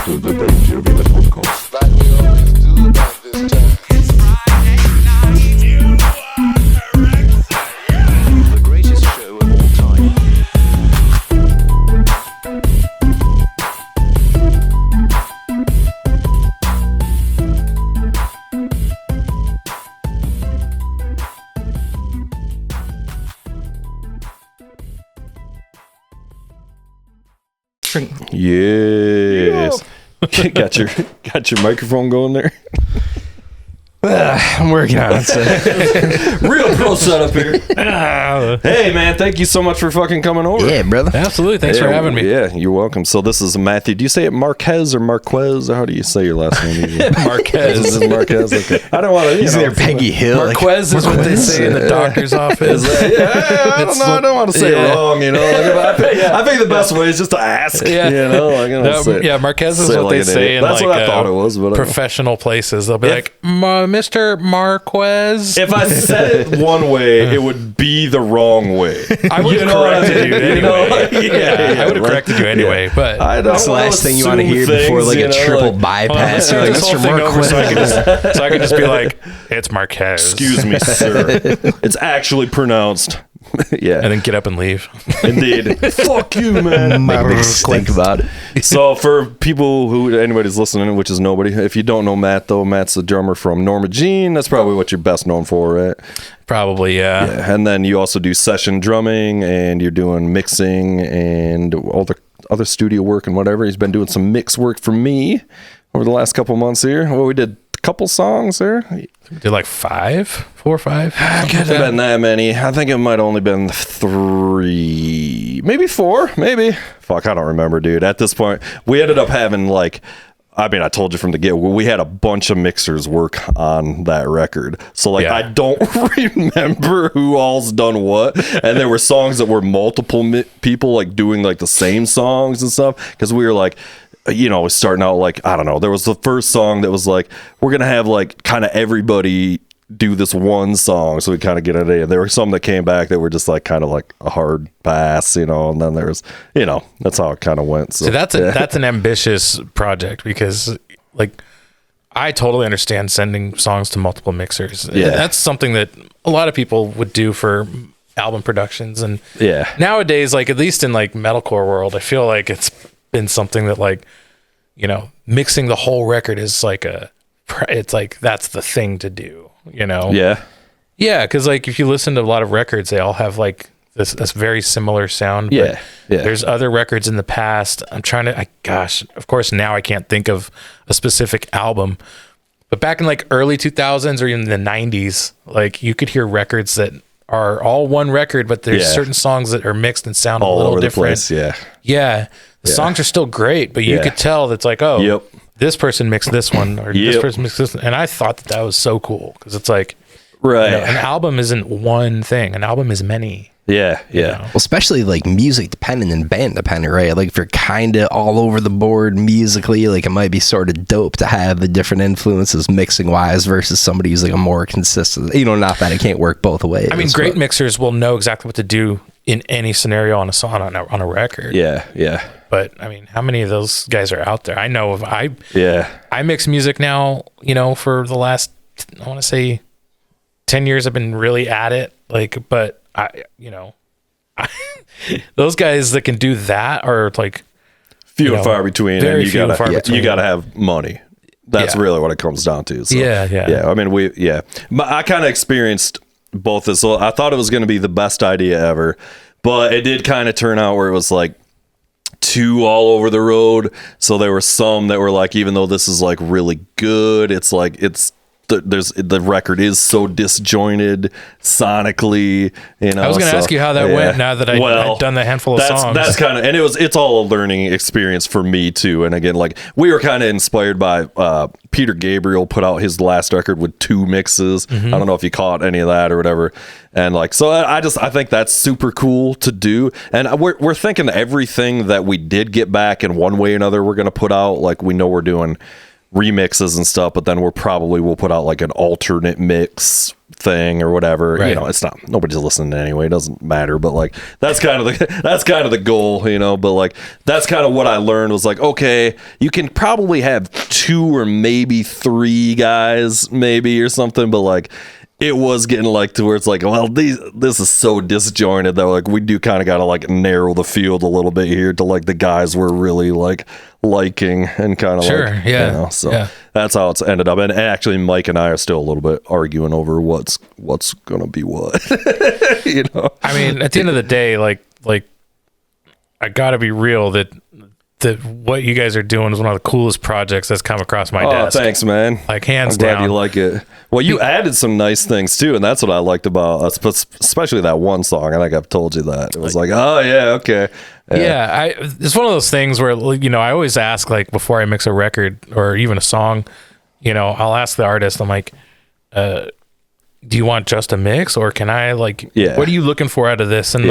to the Dangerville podcast. Like we always do about this time. It's Friday night. You are correct. The greatest show of all time. Yes. got your microphone going there. I'm working on it. Real pro setup here. Hey man, thank you so much for fucking coming over. Yeah, brother. Absolutely. Thanks for having me. Yeah, you're welcome. So this is Matthew. Do you say it Marquez or Marquez? Or how do you say your last name? Marquez. This is Marquez. Okay. I don't want to. He's there, Peggy Hill. Marquez is what they say in the doctor's office. I don't know. I don't want to say it wrong. You know, I think the best way is just to ask. Yeah. You know, like, Marquez is what they say in That's like what I thought it was. But professional places. They'll be like, Mr. Marquez. if I said it one way, it would be the wrong way. I would have corrected you anyway. I would have corrected you anyway. Yeah. But I don't That's the last thing you want to hear before like a triple bypass. You're like, this whole Mr. thing over Marquez. so I can just be like, it's Marquez. Excuse me, sir. It's actually pronounced. Yeah. And then get up and leave. Indeed. Fuck you, man. Make me think about it. So for people who anybody's listening, which is nobody, if you don't know Matt though, Matt's the drummer from Norma Jean. That's probably what you're best known for, right? Probably, yeah. Yeah. And then you also do session drumming and you're doing mixing and all the other studio work and whatever. He's been doing some mix work for me over the last couple months here. Well, we did a couple songs there. Did like 4 or 5? It could have been that many. I think it might only been 3, maybe 4, maybe. Fuck, I don't remember, dude. At this point, we ended up having like, I mean, I told you from the get, we had a bunch of mixers work on that record. So like, Yeah. I don't remember who all's done what. And there were songs that were multiple people like doing like the same songs and stuff. Cause we were like, you know, starting out like, I don't know, there was the first song that was like, we're going to have like kind of everybody do this one song. So we kind of get it in. There were some that came back that were just like kind of like a hard pass, you know, and then there's, you know, that's how it kind of went. So that's an ambitious project because like I totally understand sending songs to multiple mixers. Yeah. That's something that a lot of people would do for album productions. And yeah, nowadays, like at least in like metalcore world, I feel like it's been something that like, you know, mixing the whole record is like it's like that's the thing to do, you know? yeah, because like if you listen to a lot of records, they all have like this very similar sound. Yeah, yeah. There's other records in the past. I'm trying to, of course now I can't think of a specific album, but back in like early 2000s or even the 90s, like you could hear records that are all one record, but there's certain songs that are mixed and sound all a little over different. the place. Yeah. The songs are still great, but you could tell that's like, oh, this person mixed this one or this person mixed this one. And I thought that was so cool because it's like, Right. you know, an album isn't one thing. An album is many. Yeah, yeah. You know? Well, especially like music dependent and band dependent, right? Like if you're kind of all over the board musically, like it might be sort of dope to have the different influences mixing wise versus somebody who's like a more consistent, you know, not that it can't work both ways. I mean, great mixers will know exactly what to do in any scenario on a song, on a record. Yeah, yeah. But I mean, how many of those guys are out there? I know of, I mix music now, you know, for the last, I want to say 10 years I've been really at it. Like, but those guys that can do that are like few and far between, and you gotta have money. That's really what it comes down to. So, yeah. I mean, I kind of experienced both this. So I thought it was going to be the best idea ever, but it did kind of turn out where it was like too all over the road. So there were some that were like, even though this is like really good, it's like the record is so disjointed sonically, you know. I was going to ask you how that went now that I'd done the handful of songs. That's kind of, and it's all a learning experience for me too. And again, like we were kind of inspired by Peter Gabriel put out his last record with 2 mixes. I don't know if you caught any of that or whatever. And like, so I think that's super cool to do. And we're thinking everything that we did get back in one way or another, we're going to put out. Like we know we're doing remixes and stuff, but then we'll put out like an alternate mix thing or whatever. Right. You know, it's not, nobody's listening anyway, it doesn't matter, but like that's kind of the goal, you know. But like that's kind of what I learned was like, okay, you can probably have 2 or maybe 3 guys maybe or something, but like it was getting like to where it's like, well, this is so disjointed that like we do kind of got to like narrow the field a little bit here to like the guys we're really like liking and kind of like, you know, so that's how it's ended up. And actually Mike and I are still a little bit arguing over what's gonna be what. You know, I mean, at the end of the day, like I gotta be real that what you guys are doing is one of the coolest projects that's come across my desk. Oh, thanks, man. Like hands I'm down. glad you like it. Well, you added some nice things too, and that's what I liked about us, especially that one song. I think I've told you that. It was like, oh yeah, okay. Yeah, it's one of those things where, you know, I always ask, like, before I mix a record or even a song, you know, I'll ask the artist, I'm like, do you want just a mix, or can I, like, what are you looking for out of this? And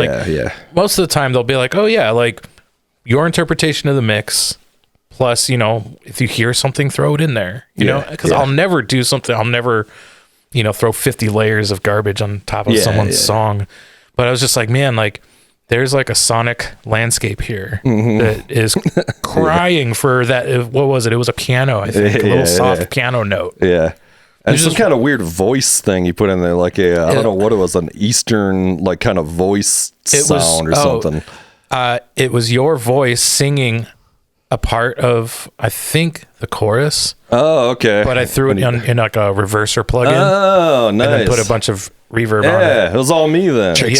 most of the time they'll be like, oh yeah, like your interpretation of the mix, plus, you know, if you hear something, throw it in there, you know, because I'll never do something. I'll never, you know, throw 50 layers of garbage on top of someone's song. But I was just like, man, like there's like a sonic landscape here that is crying for that. What was it? It was a piano, I think, a little soft piano note. Yeah. And some kind of weird voice thing you put in there, like I don't know what it was, an Eastern like kind of voice sound or something. It was your voice singing a part of, I think, the chorus. Oh, okay. But I threw it in like a reverser plugin. Oh, nice. And then put a bunch of reverb on it. Yeah, it was all me then. So it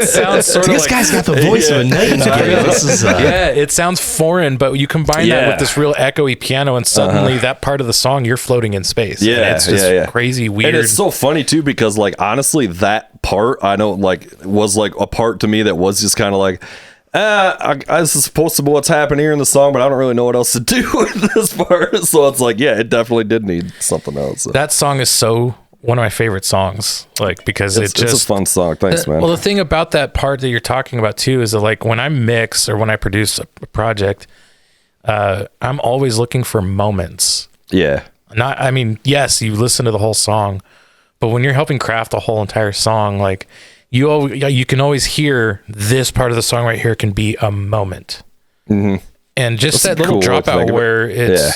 sounds sort of this like... guy's got the voice of a nightingale. This is, it sounds foreign, but you combine that with this real echoey piano, and suddenly that part of the song, you're floating in space. Yeah, and it's just crazy, weird. And it's so funny, too, because, like, honestly, that part, I know, like, was, like, a part to me that was just kind of like, this is supposed to be what's happening here in the song, but I don't really know what else to do with this part. So it's like, yeah, it definitely did need something else. That song is so one of my favorite songs, like, because it's a fun song. Thanks, man. Well, the thing about that part that you're talking about too is that, like, when I mix or when I produce a project, I'm always looking for moments. Yeah. I mean, yes, you listen to the whole song, but when you're helping craft a whole entire song, like, you can always hear this part of the song right here can be a moment. Mm-hmm. And just that little dropout where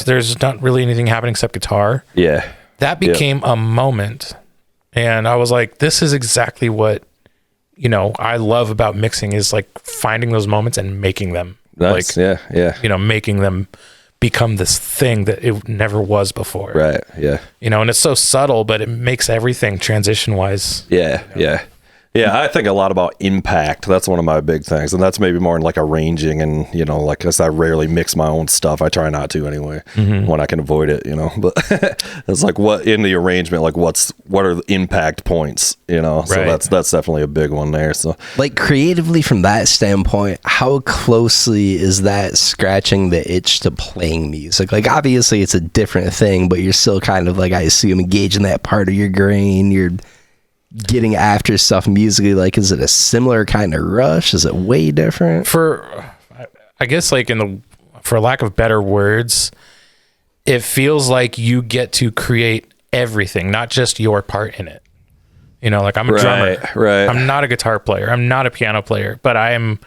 there's not really anything happening except guitar. Yeah. That became a moment. And I was like, this is exactly what, you know, I love about mixing, is like finding those moments and making them. Nice. Like, you know, making them become this thing that it never was before. Right. Yeah. You know, and it's so subtle, but it makes everything transition wise. Yeah. You know? Yeah. Yeah, I think a lot about impact. That's one of my big things. And that's maybe more in like arranging, and, you know, like I rarely mix my own stuff. I try not to anyway, when I can avoid it, you know. But it's like, what in the arrangement, like what are the impact points, you know? So that's definitely a big one there. So, like, creatively from that standpoint, how closely is that scratching the itch to playing music? Like, obviously it's a different thing, but you're still kind of like, I assume, engaging that part of your brain. You're getting after stuff musically. Like, is it a similar kind of rush? Is it way different? I guess, like, for lack of better words, it feels like you get to create everything, not just your part in it. You know, like, I'm a drummer. Right. I'm not a guitar player. I'm not a piano player, but I am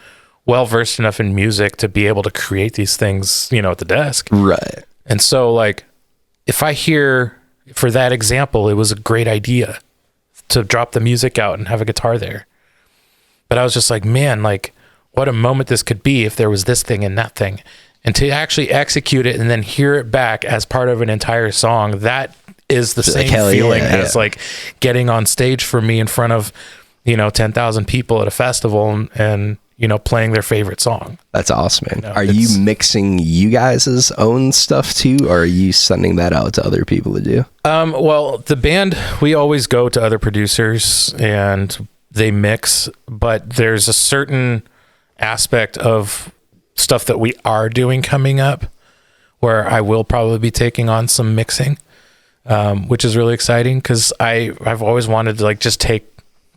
well versed enough in music to be able to create these things, you know, at the desk. Right. And so, like, if I hear, for that example, it was a great idea to drop the music out and have a guitar there. But I was just like, man, like, what a moment this could be if there was this thing and that thing. And to actually execute it and then hear it back as part of an entire song, that is the same feeling as like getting on stage for me in front of, you know, 10,000 people at a festival and, you know, playing their favorite song. That's awesome, man. You know, are you mixing you guys' own stuff too, or are you sending that out to other people to do? Well, the band, we always go to other producers and they mix, but there's a certain aspect of stuff that we are doing coming up where I will probably be taking on some mixing, which is really exciting because I've always wanted to, like, just take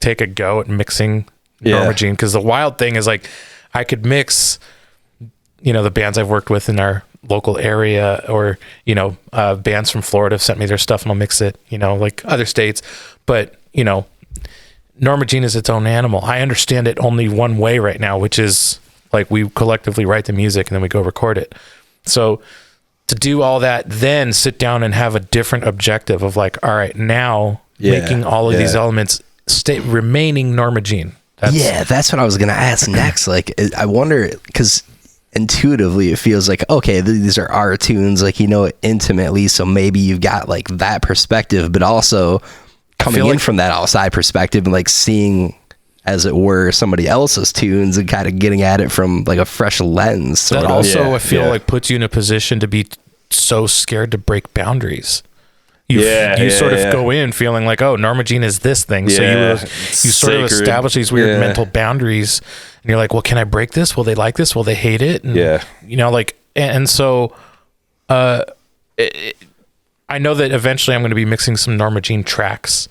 a go at mixing Norma Jean, because the wild thing is, like, I could mix the bands I've worked with in our local area, or, bands from Florida have sent me their stuff and I'll mix it, like other states. But, Norma Jean is its own animal. I understand it only one way right now, which is like we collectively write the music and then we go record it. So to do all that, then sit down and have a different objective of like, all right, now making all of these elements remaining Norma Jean. That's what I was going to ask next. Like, I wonder, because intuitively it feels like, okay, these are our tunes, like, it intimately. So maybe you've got like that perspective, but also coming in from that outside perspective and like seeing, as it were, somebody else's tunes and kind of getting at it from like a fresh lens. That also, I feel like, puts you in a position to be so scared to break boundaries. You sort of go in feeling like, oh, Norma Jean is this thing. So you sort of establish these weird mental boundaries, and you're like, well, can I break this? Will they like this? Will they hate it? And, so I know that eventually I'm going to be mixing some Norma Jean tracks.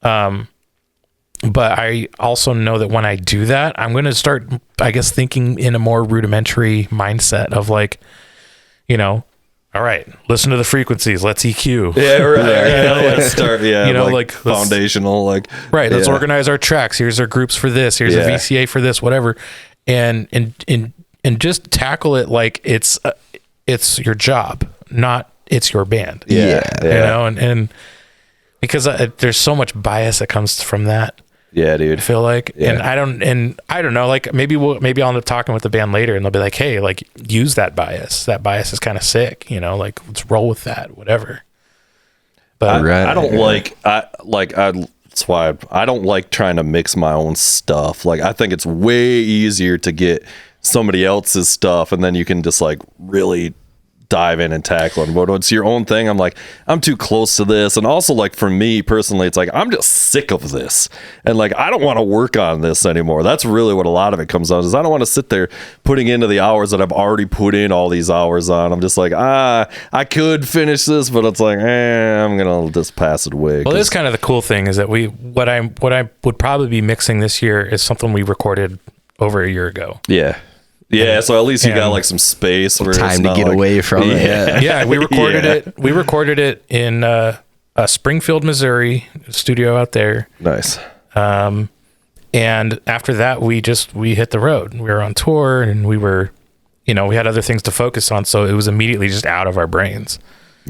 But I also know that when I do that, I'm going to start, I guess, thinking in a more rudimentary mindset of like, all right, listen to the frequencies. Let's EQ. Yeah, right. Let's start. Yeah, like foundational. Let's organize our tracks. Here's our groups for this. Here's a VCA for this. Whatever, and just tackle it like it's your job, not it's your band. And because there's so much bias that comes from that. Yeah, dude. I feel like, and I don't know, like maybe I'll end up talking with the band later and they'll be like, hey, like use that bias. That bias is kind of sick, like let's roll with that, whatever. But I don't that's why I don't like trying to mix my own stuff. Like, I think it's way easier to get somebody else's stuff and then you can just like really dive in and tackle it. But when it's your own thing, I'm like, I'm too close to this. And also, like, for me personally, it's like, I'm just sick of this. And like, I don't want to work on this anymore. That's really what a lot of it comes down to, is I don't want to sit there putting into the hours that I've already put in all these hours on. I'm just like, I could finish this, but it's like, I'm going to just pass it away. Well, this kind of the cool thing is that what I would probably be mixing this year is something we recorded over a year ago. Yeah, so at least you got like some space where time to get away from it. Yeah, we recorded it. We recorded it in Springfield, Missouri, studio out there. Nice. And after that, we hit the road. We were on tour, and we were, we had other things to focus on, so it was immediately just out of our brains.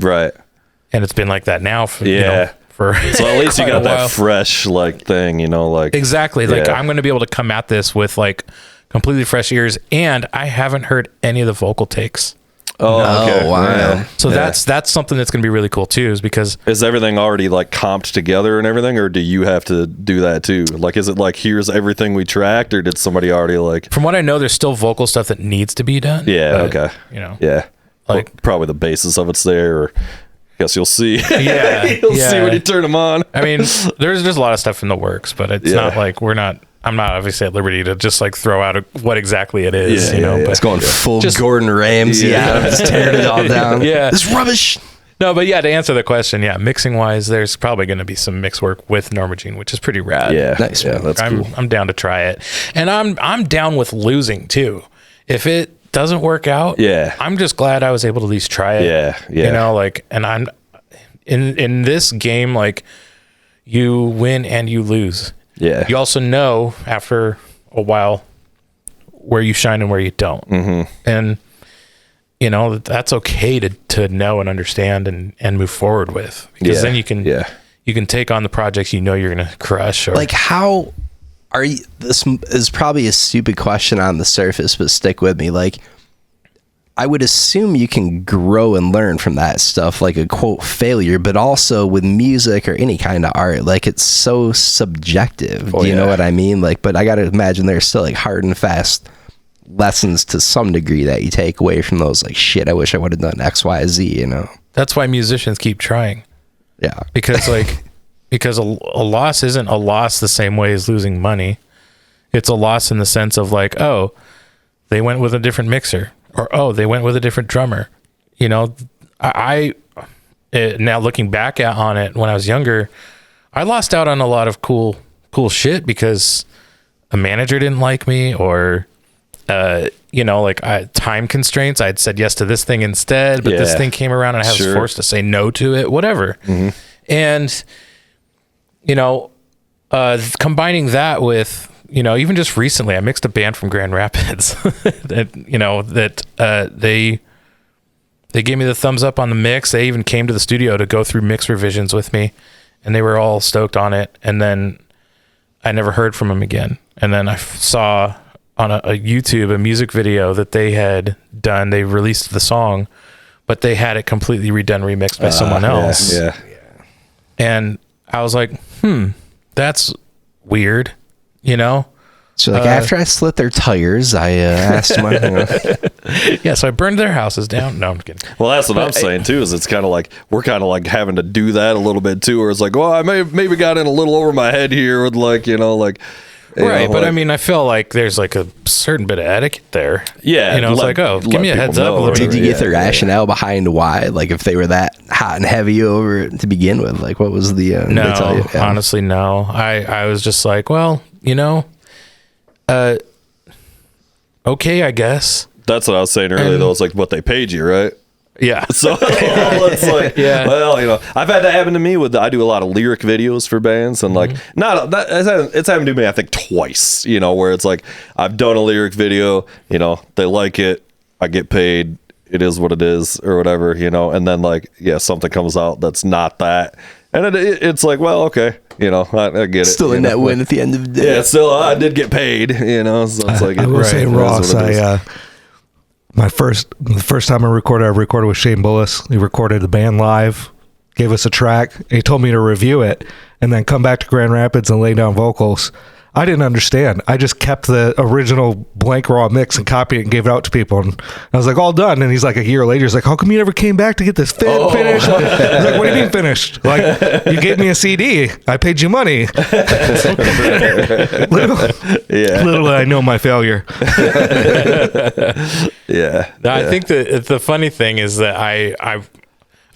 Right. And it's been like that now. For so at least you got that fresh like thing, like exactly. Like I'm going to be able to come at this with like completely fresh ears, and I haven't heard any of the vocal takes. Okay. Wow. Yeah. So that's something that's going to be really cool too, is because is everything already like comped together and everything, or do you have to do that too? Like, is it like, here's everything we tracked, or did somebody already like? From what I know, there's still vocal stuff that needs to be done. Yeah. But, okay. Yeah. Like, well, probably the basis of it's there, or I guess you'll see. Yeah. You'll see when you turn them on. I mean, there's a lot of stuff in the works, but it's not like I'm not obviously at liberty to just like throw out what exactly it is, but it's going full Gordon Ramsay out, just tearing it all down. Yeah. It's rubbish. No, but to answer the question, mixing wise, there's probably going to be some mix work with Norma Jean, which is pretty rad. Yeah. Nice. Yeah, that's cool. I'm down to try it. And I'm down with losing too. If it doesn't work out, I'm just glad I was able to at least try it. Yeah. And I'm in this game, like, you win and you lose. Yeah. You also know after a while where you shine and where you don't. Mm-hmm. And, that's okay to know and understand and move forward with. Because then you can take on the projects you're going to crush. Or, like, how are you? This is probably a stupid question on the surface, but stick with me. Like, I would assume you can grow and learn from that stuff, like a quote failure, but also with music or any kind of art, like, it's so subjective. Do you know what I mean? Like, but I got to imagine there's still like hard and fast lessons to some degree that you take away from those. Like, shit, I wish I would have done X, Y, Z, That's why musicians keep trying. Yeah. Because a loss isn't a loss the same way as losing money. It's a loss in the sense of like, oh, they went with a different mixer. Or, oh, they went with a different drummer. I now looking back on it when I was younger, I lost out on a lot of cool shit because a manager didn't like me, or, time constraints. I'd said yes to this thing instead, but this thing came around and I was forced to say no to it, whatever. Mm-hmm. And, combining that with, even just recently, I mixed a band from Grand Rapids they gave me the thumbs up on the mix. They even came to the studio to go through mix revisions with me, and they were all stoked on it. And then I never heard from them again. And then I saw on a YouTube a music video that they had done. They released the song, but they had it completely redone, remixed by someone else. Yeah. And I was like, that's weird, So after I slit their tires, I asked them. Yeah, so I burned their houses down. No, I'm kidding. Well, that's what I'm saying too. Is it's kind of like we're kind of like having to do that a little bit too, where it's like, well, I maybe got in a little over my head here with But I mean, I feel like there's like a certain bit of etiquette there. Yeah, it's like, give me a heads up a little bit. Did you get the rationale behind why? Like, if they were that hot and heavy over it to begin with, like, what was the? No, honestly, no. I was just like, well, okay, I guess. That's what I was saying earlier, though. It's like what they paid you, right? Yeah. So it's like, well, I've had that happen to me I do a lot of lyric videos for bands, and like, it's happened to me, I think, twice, where it's like, I've done a lyric video, they like it, I get paid, it is what it is, or whatever, and then like, something comes out that's not that. And it's like, well, okay, I get it. Still a net win at the end of the day. Yeah, still, I did get paid, so it's like, I will say, Ross, the first time I recorded with Shane Bullis. He recorded the band live, gave us a track, and he told me to review it, and then come back to Grand Rapids and lay down vocals. I didn't understand. I just kept the original blank raw mix and copied it and gave it out to people. And I was like, all done. And he's like, a year later, he's like, how come you never came back to get this finished? I was like, what do you mean finished? Like, you gave me a CD. I paid you money. Little did I know my failure. Yeah. No, I think the funny thing is that I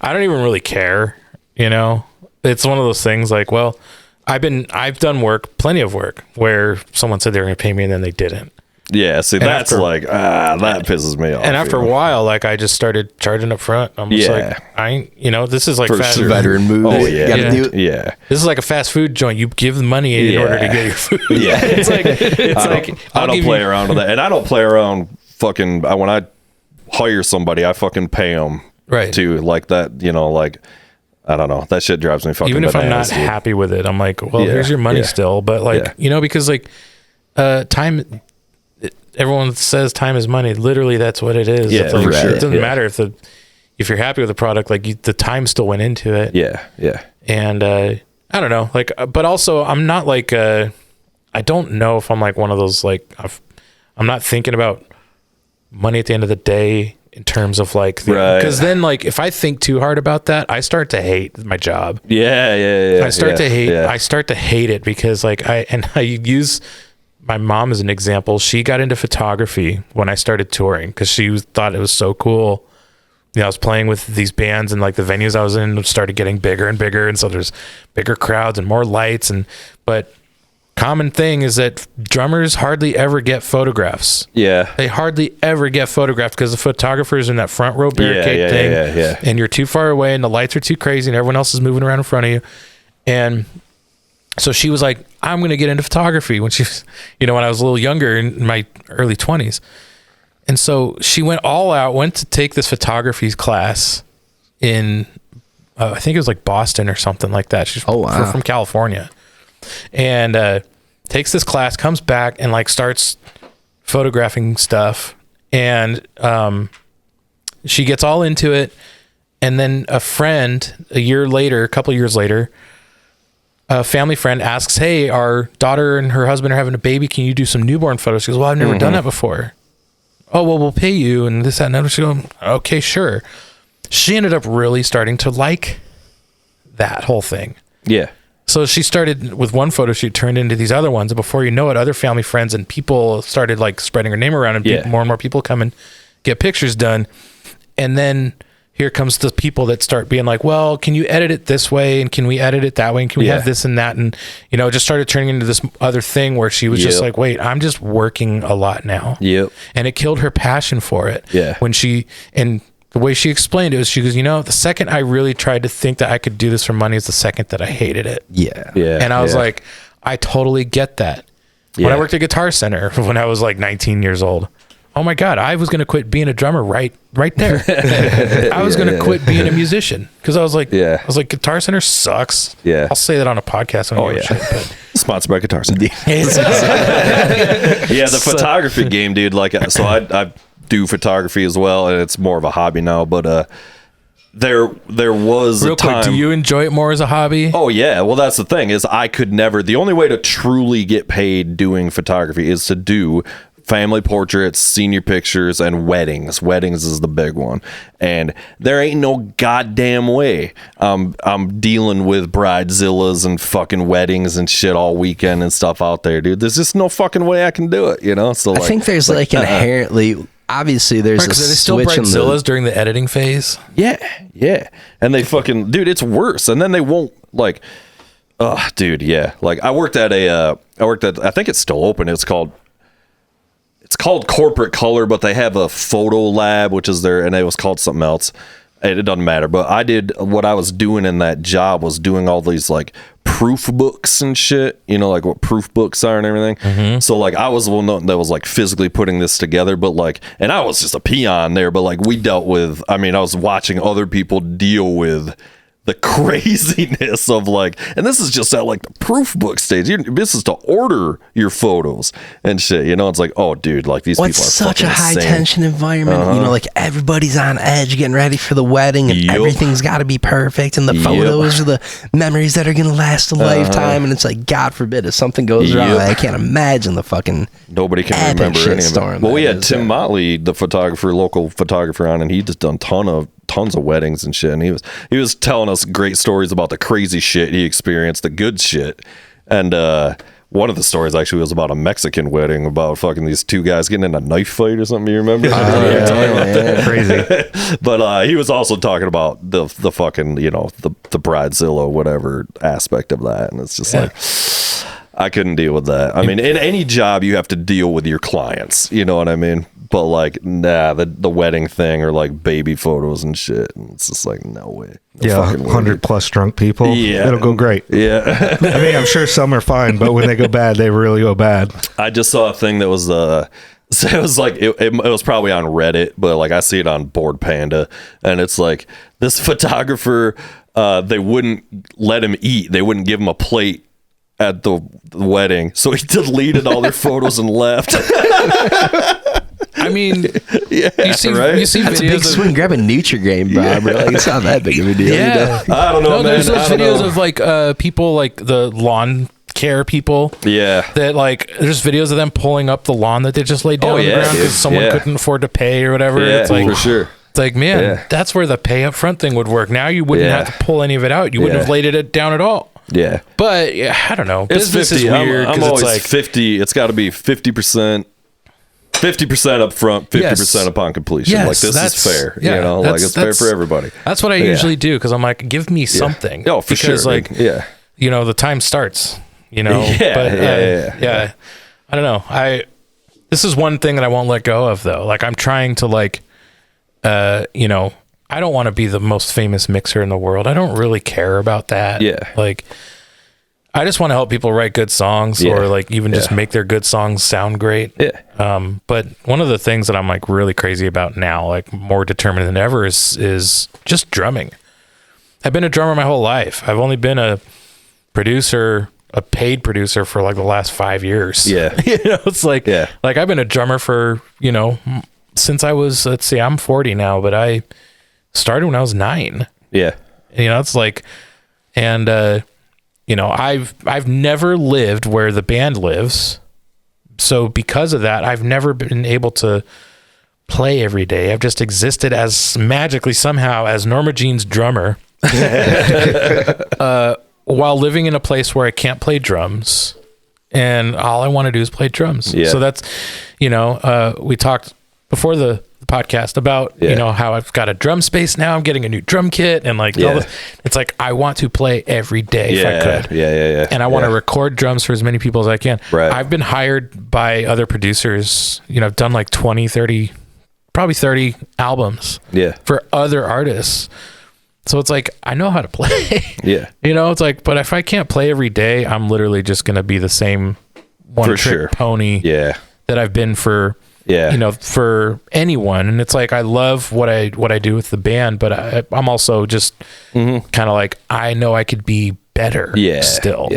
don't even really care. It's one of those things like, well, I've done plenty of work where someone said they were going to pay me and then they didn't. Yeah, see, that pisses me off. And after a while, like, I just started charging up front. I'm just like, I ain't, this is like fast veteran move. Oh, yeah. You gotta do it. Yeah. This is like a fast food joint. You give the money in order to get your food. Yeah. I don't play around with that. And I don't play around when I hire somebody, I fucking pay them. Right. To like that, I don't know. That shit drives me fucking even if bananas, I'm not happy with it, I'm like, well, here's your money still. But like, because like time, everyone says time is money. Literally, that's what it is. Yeah, like, for sure. It doesn't matter if you're happy with the product, like the time still went into it. Yeah. Yeah. And I don't know, like, but also I'm not like, I don't know if I'm like one of those, like, I'm not thinking about money at the end of the day. In terms of like, because then like if I think too hard about that, I start to hate my job. Yeah. I start to hate it because like I use my mom as an example. She got into photography when I started touring because she thought it was so cool. I was playing with these bands and like the venues I was in started getting bigger and bigger, and so there's bigger crowds and more lights but. Common thing is that drummers hardly ever get photographs. Yeah. They hardly ever get photographed because the photographer's in that front row barricade thing. Yeah. And you're too far away and the lights are too crazy and everyone else is moving around in front of you. And so she was like, I'm going to get into photography when she was, when I was a little younger in my early 20s. And so she went all out, went to take this photography class in, I think it was like Boston or something like that. She's from California. And takes this class, comes back and like starts photographing stuff, and she gets all into it. And then a friend, a couple years later, a family friend asks, hey, our daughter and her husband are having a baby, can you do some newborn photos? She goes, well, I've never done that before. Oh, well, we'll pay you and this, that, and that. She goes, okay, sure. She ended up really starting to like that whole thing. Yeah. So she started with one photo shoot, turned into these other ones. And before you know it, other family friends and people started like spreading her name around, and more and more people come and get pictures done. And then here comes the people that start being like, well, can you edit it this way? And can we edit it that way? And can we have this and that? And, you know, it just started turning into this other thing where she was just like, wait, I'm just working a lot now. Yep. And it killed her passion for it. Yeah. When and the way she explained it was, she goes, you know, the second I really tried to think that I could do this for money is the second that I hated it. Yeah. Yeah. And I was like, I totally get that. Yeah. When I worked at Guitar Center when I was like 19 years old, oh my God, I was going to quit being a drummer right there. I was going to quit being a musician because I was like, Guitar Center sucks. Yeah. I'll say that on a podcast. Sponsored by Guitar Center. Yeah, the photography game, dude. Like, so I do photography as well, and it's more of a hobby now. But there was real a time. Quick, do you enjoy it more as a hobby? Oh yeah. Well, that's the thing is I could never. The only way to truly get paid doing photography is to do family portraits, senior pictures, and weddings. Weddings is the big one, and there ain't no goddamn way I'm dealing with bridezillas and fucking weddings and shit all weekend and stuff out there, dude. There's just no fucking way I can do it, you know. So I think there's like inherently, obviously, there's a still switch in bridezillas during the editing phase. Yeah, and they fucking, dude, it's worse, and then they won't like. Dude, yeah. Like I worked at I think it's still open. It's called Corporate Color, but they have a photo lab, which is there, and it was called something else. It doesn't matter. But what I was doing in that job was doing all these like proof books and shit, you know, like what proof books are and everything. Mm-hmm. So like I was the one that was like physically putting this together, but like, and I was just a peon there, but like we dealt with, I mean, I was watching other people deal with the craziness of like, and this is just at like the proof book stage. This is to order your photos and shit. You know, it's like, oh, dude, like these people are such a high insane. tension environment. You know, like everybody's on edge, getting ready for the wedding, and everything's got to be perfect. And the photos are the memories that are gonna last a lifetime. And it's like, God forbid, if something goes wrong, I can't imagine the fucking nobody can remember any of it. Well, we had Tim Motley, the photographer, local photographer, on, and he just done tons of weddings and shit, and he was telling us great stories about the crazy shit he experienced, the good shit. And one of the stories actually was about a Mexican wedding, about fucking these two guys getting in a knife fight or something. You remember? Crazy. But he was also talking about the fucking, you know, the bridezilla, whatever aspect of that, and it's just like, I couldn't deal with that. I mean, in any job you have to deal with your clients, you know what I mean? But like, nah, the wedding thing or like baby photos and shit, and it's just like, no way. No 100 plus drunk people. Yeah, it'll go great. Yeah. I mean, I'm sure some are fine, but when they go bad, they really go bad. I just saw a thing that was so it was like it was probably on Reddit, but like I see it on Board Panda, and it's like this photographer, they wouldn't let him eat. They wouldn't give him a plate at the wedding, so he deleted all their photos and left. I mean, yeah, you see that's a big swing. Grab a Nutri-Grain, Bob. Like, it's not that big of a deal. Yeah, you know? I don't know. No, man. there's those videos of like people, like the lawn care people. Yeah, that like there's videos of them pulling up the lawn that they just laid down on the ground because someone couldn't afford to pay or whatever. Yeah, it's like, for sure. It's like, man, that's where the pay up front thing would work. Now you wouldn't have to pull any of it out. You wouldn't have laid it down at all. Yeah, but I don't know. It's Business 50. is weird. I'm always it's like 50. It's got to be 50%. 50% up front, 50% upon completion. Yes, like this is fair. Yeah, you know, like it's fair for everybody. That's what I usually do because I'm like, give me something. Oh, for because, sure. Like, you know, the time starts. You know, yeah. I don't know. This is one thing that I won't let go of though. Like I'm trying to like, you know, I don't want to be the most famous mixer in the world. I don't really care about that. Yeah. Like, I just want to help people write good songs or like even just make their good songs sound great. Yeah. But one of the things that I'm like really crazy about now, like more determined than ever is just drumming. I've been a drummer my whole life. I've only been a producer, a paid producer for like the last 5 years. Yeah. You know, it's like, like I've been a drummer for, you know, since I was, let's see, I'm 40 now, but I started when I was 9. Yeah. You know, it's like, and, you know, I've never lived where the band lives. So because of that, I've never been able to play every day. I've just existed as magically somehow as Norma Jean's drummer while living in a place where I can't play drums. And all I want to do is play drums. Yeah. So that's, you know, we talked before the podcast about how I've got a drum space now. I'm getting a new drum kit and like all this. It's like I want to play every day if I could. And I want to record drums for as many people as I can. Right. I've been hired by other producers. I've done like 20, 30, probably 30 albums for other artists. So it's like I know how to play. It's like, but if I can't play every day, I'm literally just going to be the same one-trick pony that I've been for for anyone. And it's like I love what I do with the band, but I'm also just kind of like I know I could be better still.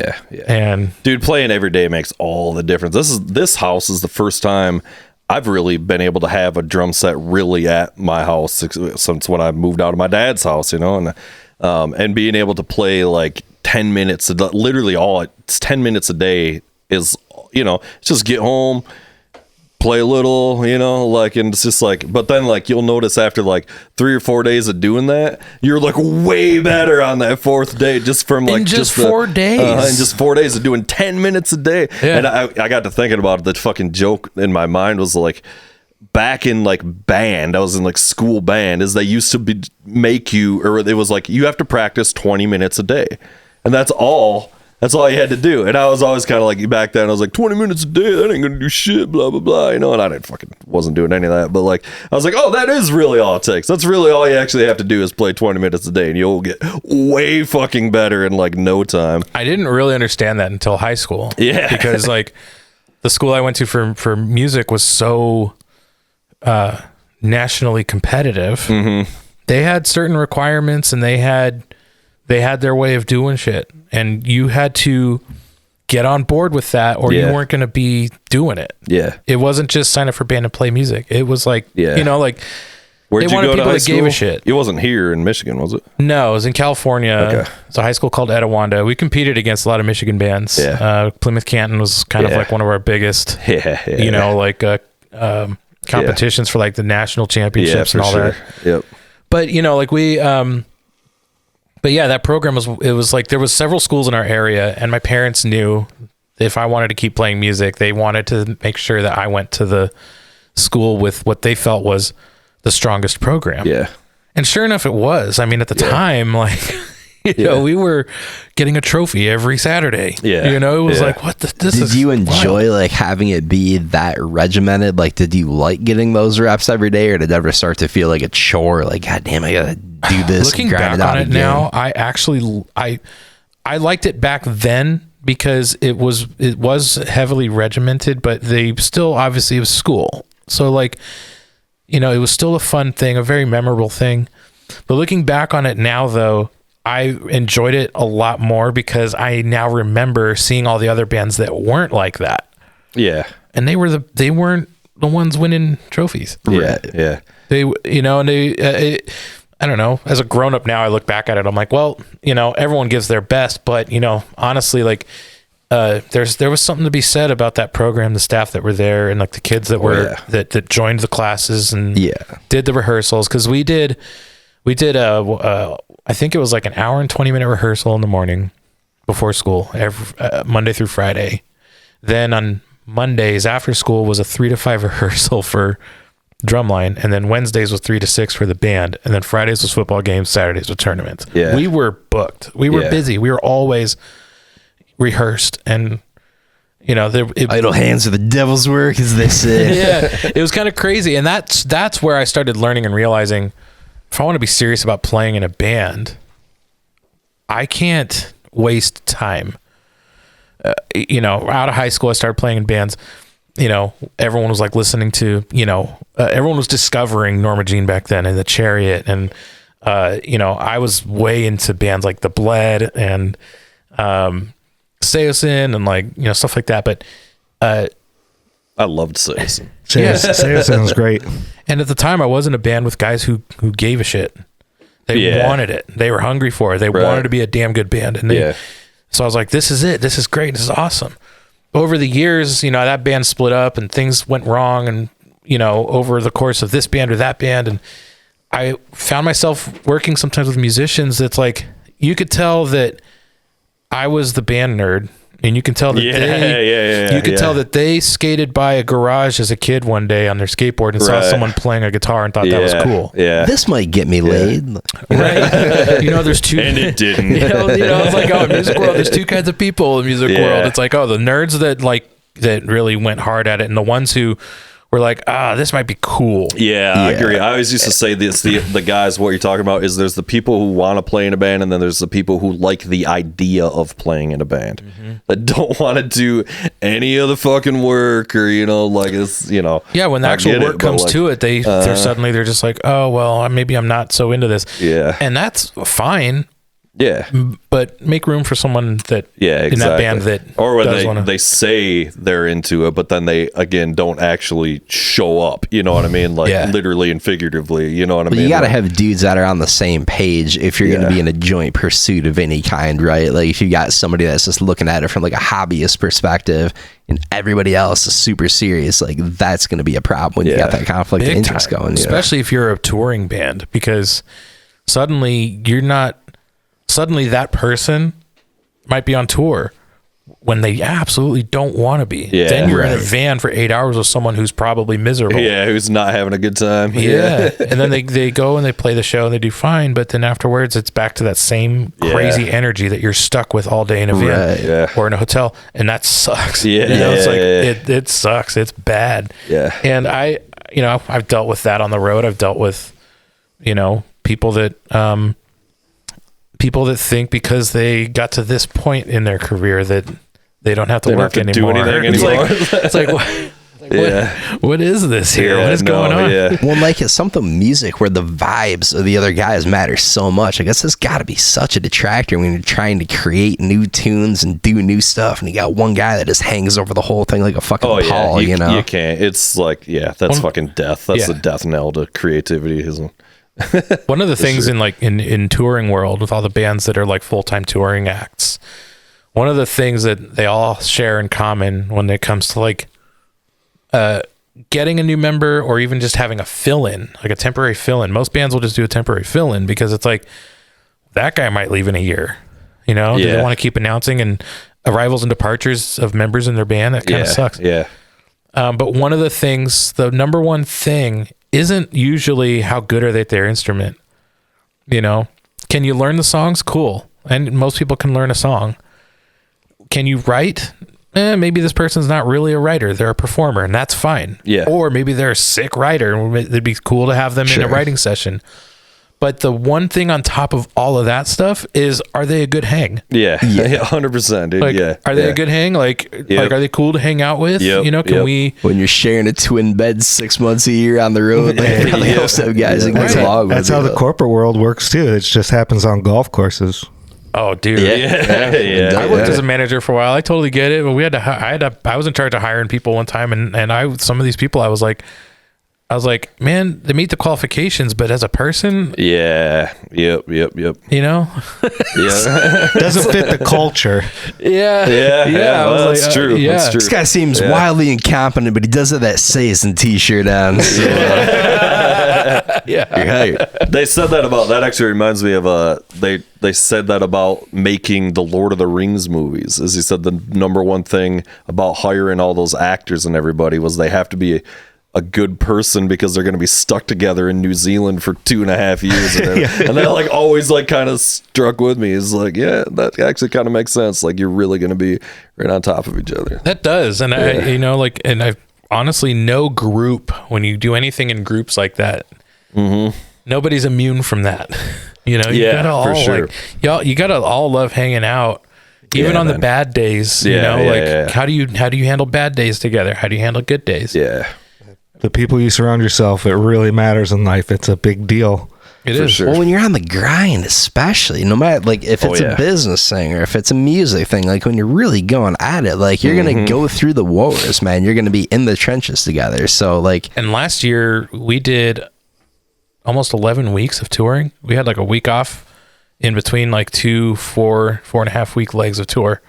And dude, playing every day makes all the difference. This house is the first time I've really been able to have a drum set really at my house since when I moved out of my dad's house, and being able to play like 10 minutes, literally it's 10 minutes a day is, it's just get home, play a little, and it's just like, but then like you'll notice after like 3 or 4 days of doing that, you're like way better on that fourth day just from like in just 4 days. In just 4 days of doing 10 minutes a day. And I got to thinking about it. The fucking joke in my mind was like, back in like band, I was in like school band, is they used to make you, or it was like you have to practice 20 minutes a day, and that's all you had to do. And I was always kind of like, back then I was like, 20 minutes a day, that ain't gonna do shit, blah blah blah, and I wasn't doing any of that, but like I was like, oh, that is really all it takes. That's really all you actually have to do is play 20 minutes a day, and you'll get way fucking better in like no time. I didn't really understand that until high school, because like the school I went to for music was so nationally competitive. They had certain requirements, and they had their way of doing shit, and you had to get on board with that, or you weren't going to be doing it. It wasn't just sign up for band and play music. It was like like where'd they you wanted go to people high that gave school? a shit. It wasn't here in Michigan, was it? No, it was in California. Okay. It's a high school called Etiwanda. We competed against a lot of Michigan bands. Plymouth Canton was kind of like one of our biggest competitions for like the national championships and all that. But like we but yeah, that program was like there was several schools in our area, and my parents knew if I wanted to keep playing music, they wanted to make sure that I went to the school with what they felt was the strongest program. And sure enough, it was. I mean, at the time, like we were getting a trophy every Saturday. It was like, what this is. Did you enjoy like having it be that regimented? Like, did you like getting those reps every day, or did it ever start to feel like a chore? Like, God damn, I gotta do this. Looking back on it now, I actually I liked it back then because it was heavily regimented, but they still obviously it was school, so like it was still a fun thing, a very memorable thing. But looking back on it now, though, I enjoyed it a lot more because I now remember seeing all the other bands that weren't like that. And they weren't the ones winning trophies. They and they I don't know, as a grown up now, I look back at it, I'm like, well, everyone gives their best, but honestly, like there was something to be said about that program, the staff that were there, and like the kids that were that joined the classes and did the rehearsals, because we did I think it was like an hour and 20-minute rehearsal in the morning before school, every Monday through Friday. Then on Mondays after school was a 3 to 5 rehearsal for drumline, and then Wednesdays was 3 to 6 for the band, and then Fridays was football games, Saturdays was tournaments. We were booked. We were busy. We were always rehearsed, and idle hands are the devil's work, as they say. It was kind of crazy, and that's where I started learning and realizing, if I want to be serious about playing in a band, I can't waste time. Out of high school, I started playing in bands. Everyone was like listening to, everyone was discovering Norma Jean back then, and the Chariot, and I was way into bands like The Bled and Seosin and like stuff like that. But I loved Seosin. Seosin was great. And at the time, I was in a band with guys who gave a shit. They wanted it. They were hungry for it. They wanted to be a damn good band. And so I was like, this is it. This is great. This is awesome. Over the years, that band split up and things went wrong. And, over the course of this band or that band. And I found myself working sometimes with musicians that's like, you could tell that I was the band nerd And you can tell that you can tell that they skated by a garage as a kid one day on their skateboard and saw someone playing a guitar and thought that was cool. Yeah. This might get me laid. Right. There's two. And it didn't. It's like, in music world, there's two kinds of people in music world. It's like, the nerds that really went hard at it, and the ones who were like, this might be cool. Yeah, I agree. I always used to say this, the guys, what you're talking about is there's the people who want to play in a band, and then there's the people who like the idea of playing in a band that don't want to do any of the fucking work, or it's Yeah, when the actual work comes to it, they're just like, oh well, maybe I'm not so into this. Yeah, and that's fine. Yeah, but make room for someone that exactly. in that band that, or when they say they're into it, but then they again don't actually show up. You know what I mean? Like literally and figuratively. You know what I mean? You got to have dudes that are on the same page if you're going to be in a joint pursuit of any kind, right? Like if you got somebody that's just looking at it from like a hobbyist perspective, and everybody else is super serious, like that's going to be a problem when you got that conflict of interest going. Especially if you're a touring band, because suddenly that person might be on tour when they absolutely don't want to be. Then you're in a van for 8 hours with someone who's probably miserable. Yeah, who's not having a good time. Yeah. And then they go and they play the show and they do fine, but then afterwards it's back to that same crazy energy that you're stuck with all day in a van or in a hotel, and that sucks. It sucks. It's bad. Yeah. And I've dealt with that on the road. I've dealt with people that think because they got to this point in their career that they don't have to work anymore. Do anything anymore. It's like what is this here? What is going on? Yeah. Well, like it's something music where the vibes of the other guys matter so much. I guess it's got to be such a detractor when you're trying to create new tunes and do new stuff, and you got one guy that just hangs over the whole thing like a fucking pall. You can't. It's like that's fucking death. That's the death knell to creativity, isn't it? One of the things in touring world with all the bands that are like full-time touring acts, one of the things that they all share in common when it comes to like getting a new member or even just having a fill-in, like a temporary fill-in. Most bands will just do a temporary fill-in because it's like that guy might leave in a year. Do they want to keep announcing and arrivals and departures of members in their band? That kind of sucks. Yeah. But one of the things, the number one thing isn't usually how good are they at their instrument. Can you learn the songs? Cool. And most people can learn a song. Can you write? Maybe this person's not really a writer. They're a performer, and that's fine. Yeah. Or maybe they're a sick writer, and it'd be cool to have them in a writing session. But the one thing on top of all of that stuff is, are they a good hang? Yeah, 100%, dude. Like, are they a good hang? Like, are they cool to hang out with? Can we? When you're sharing a twin bed 6 months a year on the road, like most of guys that gets along with That's how the corporate world works too. It just happens on golf courses. Oh, dude. Yeah. I worked as a manager for a while. I totally get it. But we had to. I was in charge of hiring people one time, and some of these people, I was like, man, they meet the qualifications, but as a person, yep. Doesn't fit the culture. Well, that's true. Yeah. That's true. This guy seems wildly incompetent, but he does have that Says and t-shirt on. So, you're hired. They said that about that. Actually reminds me of they said that about making the Lord of the Rings movies. As he said, the number one thing about hiring all those actors and everybody was they have to be a good person because they're going to be stuck together in New Zealand for 2.5 years. And that like always like kind of struck with me. Is like, that actually kind of makes sense. Like you're really going to be right on top of each other. That does. And I honestly, no group, when you do anything in groups like that, nobody's immune from that. You gotta all sure. You gotta all love hanging out. Even on the bad days, how do you handle bad days together? How do you handle good days? Yeah. The people you surround yourself, it really matters in life. It's a big deal. It is. Sure. Well, when you're on the grind, especially, no matter like if it's a business thing or if it's a music thing, like when you're really going at it, like you're gonna go through the wars, man. You're gonna be in the trenches together. So like, and last year we did almost 11 weeks of touring. We had like a week off in between, like 4.5 week legs of tour.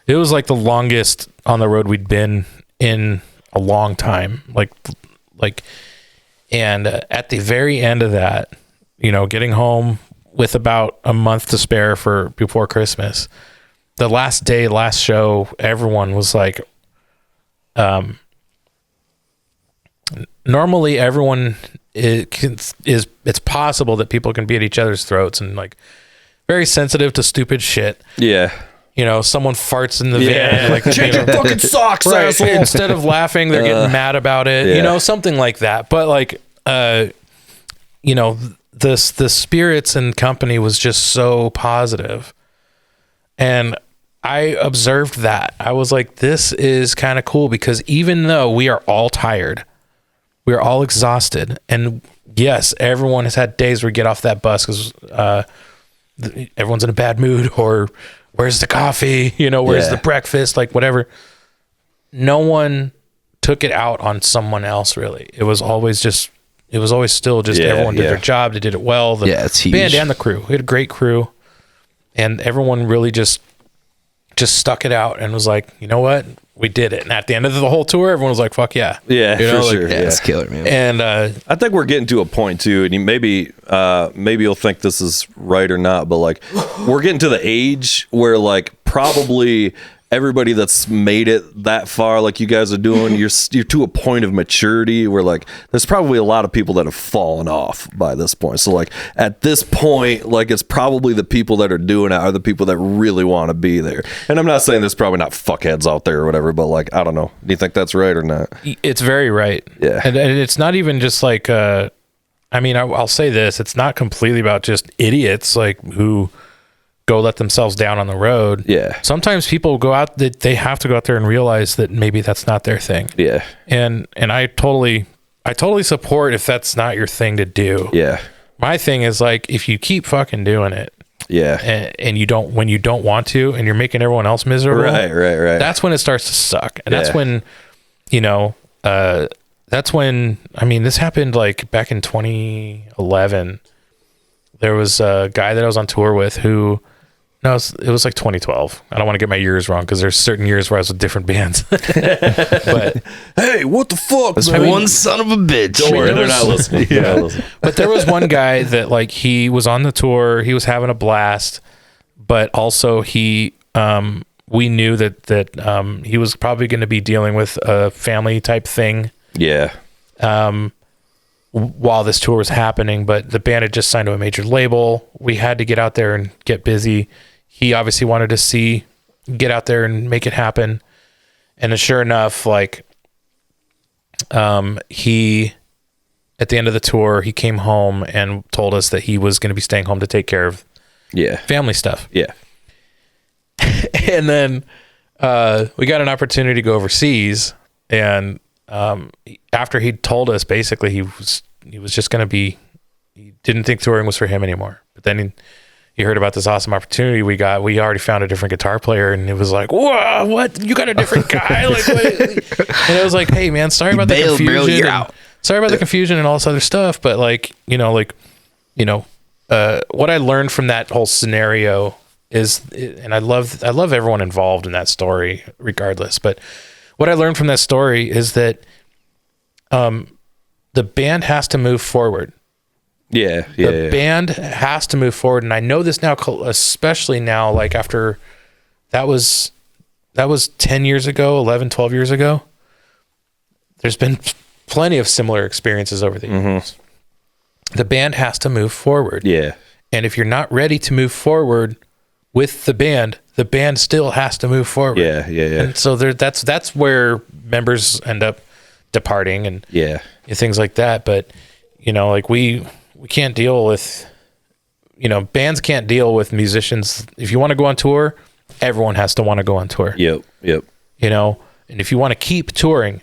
It was like the longest on the road we'd been in a long time. And at the very end of that, getting home with about a month to spare before Christmas, the last show, everyone was like, normally everyone it's possible that people can be at each other's throats and like very sensitive to stupid shit. Yeah. You know, someone farts in the van, like change your fucking socks, right. asshole. Instead of laughing, they're getting mad about it. Yeah. You know, something like that. But like, you know, the spirits and company was just so positive, and I observed that. I was like, this is kind of cool, because even though we are all tired, we are all exhausted, and yes, everyone has had days where we get off that bus because everyone's in a bad mood, or where's the coffee? You know, where's the breakfast? Like whatever. No one took it out on someone else, really. It was always still just everyone did their job. They did it well. The it's huge. band and the crew. We had a great crew, and everyone really just stuck it out and was like, you know what? We did it. And at the end of the whole tour, everyone was like, fuck yeah. Yeah, you know, for like, sure. Yeah, it's killer, man. And I think we're getting to a point too, and maybe you'll think this is right or not, but like we're getting to the age where like probably everybody that's made it that far, like you guys are doing, you're to a point of maturity where like there's probably a lot of people that have fallen off by this point. So like at this point, like it's probably the people that are doing it are the people that really want to be there. And I'm not saying there's probably not fuckheads out there or whatever, but like I don't know. Do you think that's right or not? it's very right. Yeah. And it's not even just like I mean, I'll say this, it's not completely about just idiots like who go let themselves down on the road. Yeah. Sometimes people go out, that they have to go out there and realize that maybe that's not their thing. Yeah. And I totally support if that's not your thing to do. Yeah. My thing is like, if you keep fucking doing it, Yeah. and you don't, when you don't want to, and you're making everyone else miserable, Right. that's when it starts to suck. And that's Yeah. when, you know, that's when, I mean, this happened like back in 2011. There was a guy that I was on tour with who, no, it was like 2012. I don't want to get my years wrong, because there's certain years where I was with different bands. But Hey, what the fuck? That's man? one son of a bitch. Don't worry, they're not listening. They're not listening. but there was one guy that like, he was on the tour, he was having a blast, but also he, we knew that he was probably going to be dealing with a family type thing. Yeah. While this tour was happening, but the band had just signed to a major label. We had to get out there and get busy. He obviously wanted to get out there and make it happen. And sure enough, like, he, at the end of the tour, he came home and told us that he was going to be staying home to take care of family stuff. Yeah. And then, we got an opportunity to go overseas, and, after he told us, basically he was just going to be, he didn't think touring was for him anymore. But then he heard about this awesome opportunity we got. We already found a different guitar player, and it was like, whoa, what? You got a different guy? Like, what? And it was like, hey man, sorry about the confusion. Bro, you're out. Sorry about the confusion and all this other stuff. But like, what I learned from that whole scenario is, and I love everyone involved in that story regardless, but what I learned from that story is that the band has to move forward. Yeah. The band has to move forward. And I know this now, especially now, like after that was 10 years ago, 11, 12 years ago. There's been plenty of similar experiences over the years. The band has to move forward. Yeah. And if you're not ready to move forward with the band still has to move forward. Yeah. And so that's where members end up departing and things like that. But like we can't deal with, bands can't deal with musicians. If you want to go on tour, everyone has to want to go on tour. Yep. And if you want to keep touring,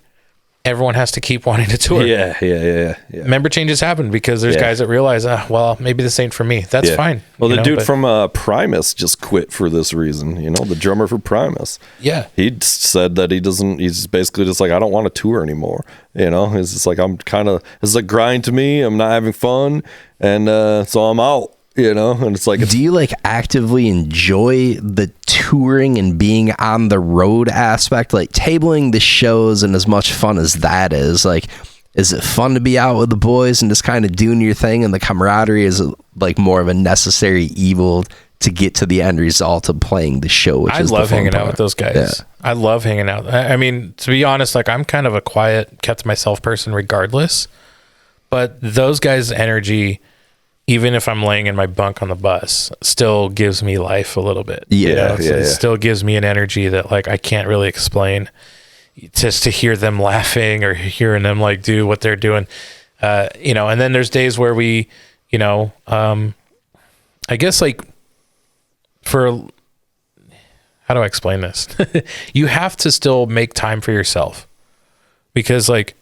everyone has to keep wanting to tour. Yeah. Member changes happen because there's guys that realize, well, maybe this ain't for me. That's fine. Well, the dude from Primus just quit for this reason. The drummer for Primus. Yeah. He said that he's basically just like, I don't want to tour anymore. It's just like, it's like grind to me. I'm not having fun. And so I'm out. And it's like, do you like actively enjoy the touring and being on the road aspect, like tabling the shows, and as much fun as that is? Like, is it fun to be out with the boys and just kind of doing your thing, and the camaraderie is like more of a necessary evil to get to the end result of playing the show. Which I love hanging out with those guys. Yeah. I love hanging out. I mean, to be honest, like I'm kind of a quiet, kept to myself person regardless, but those guys' energy, even if I'm laying in my bunk on the bus, still gives me life a little bit. Yeah. It still gives me an energy that like I can't really explain. Just to hear them laughing or hearing them like do what they're doing, and then there's days where we, I guess like how do I explain this? You have to still make time for yourself because like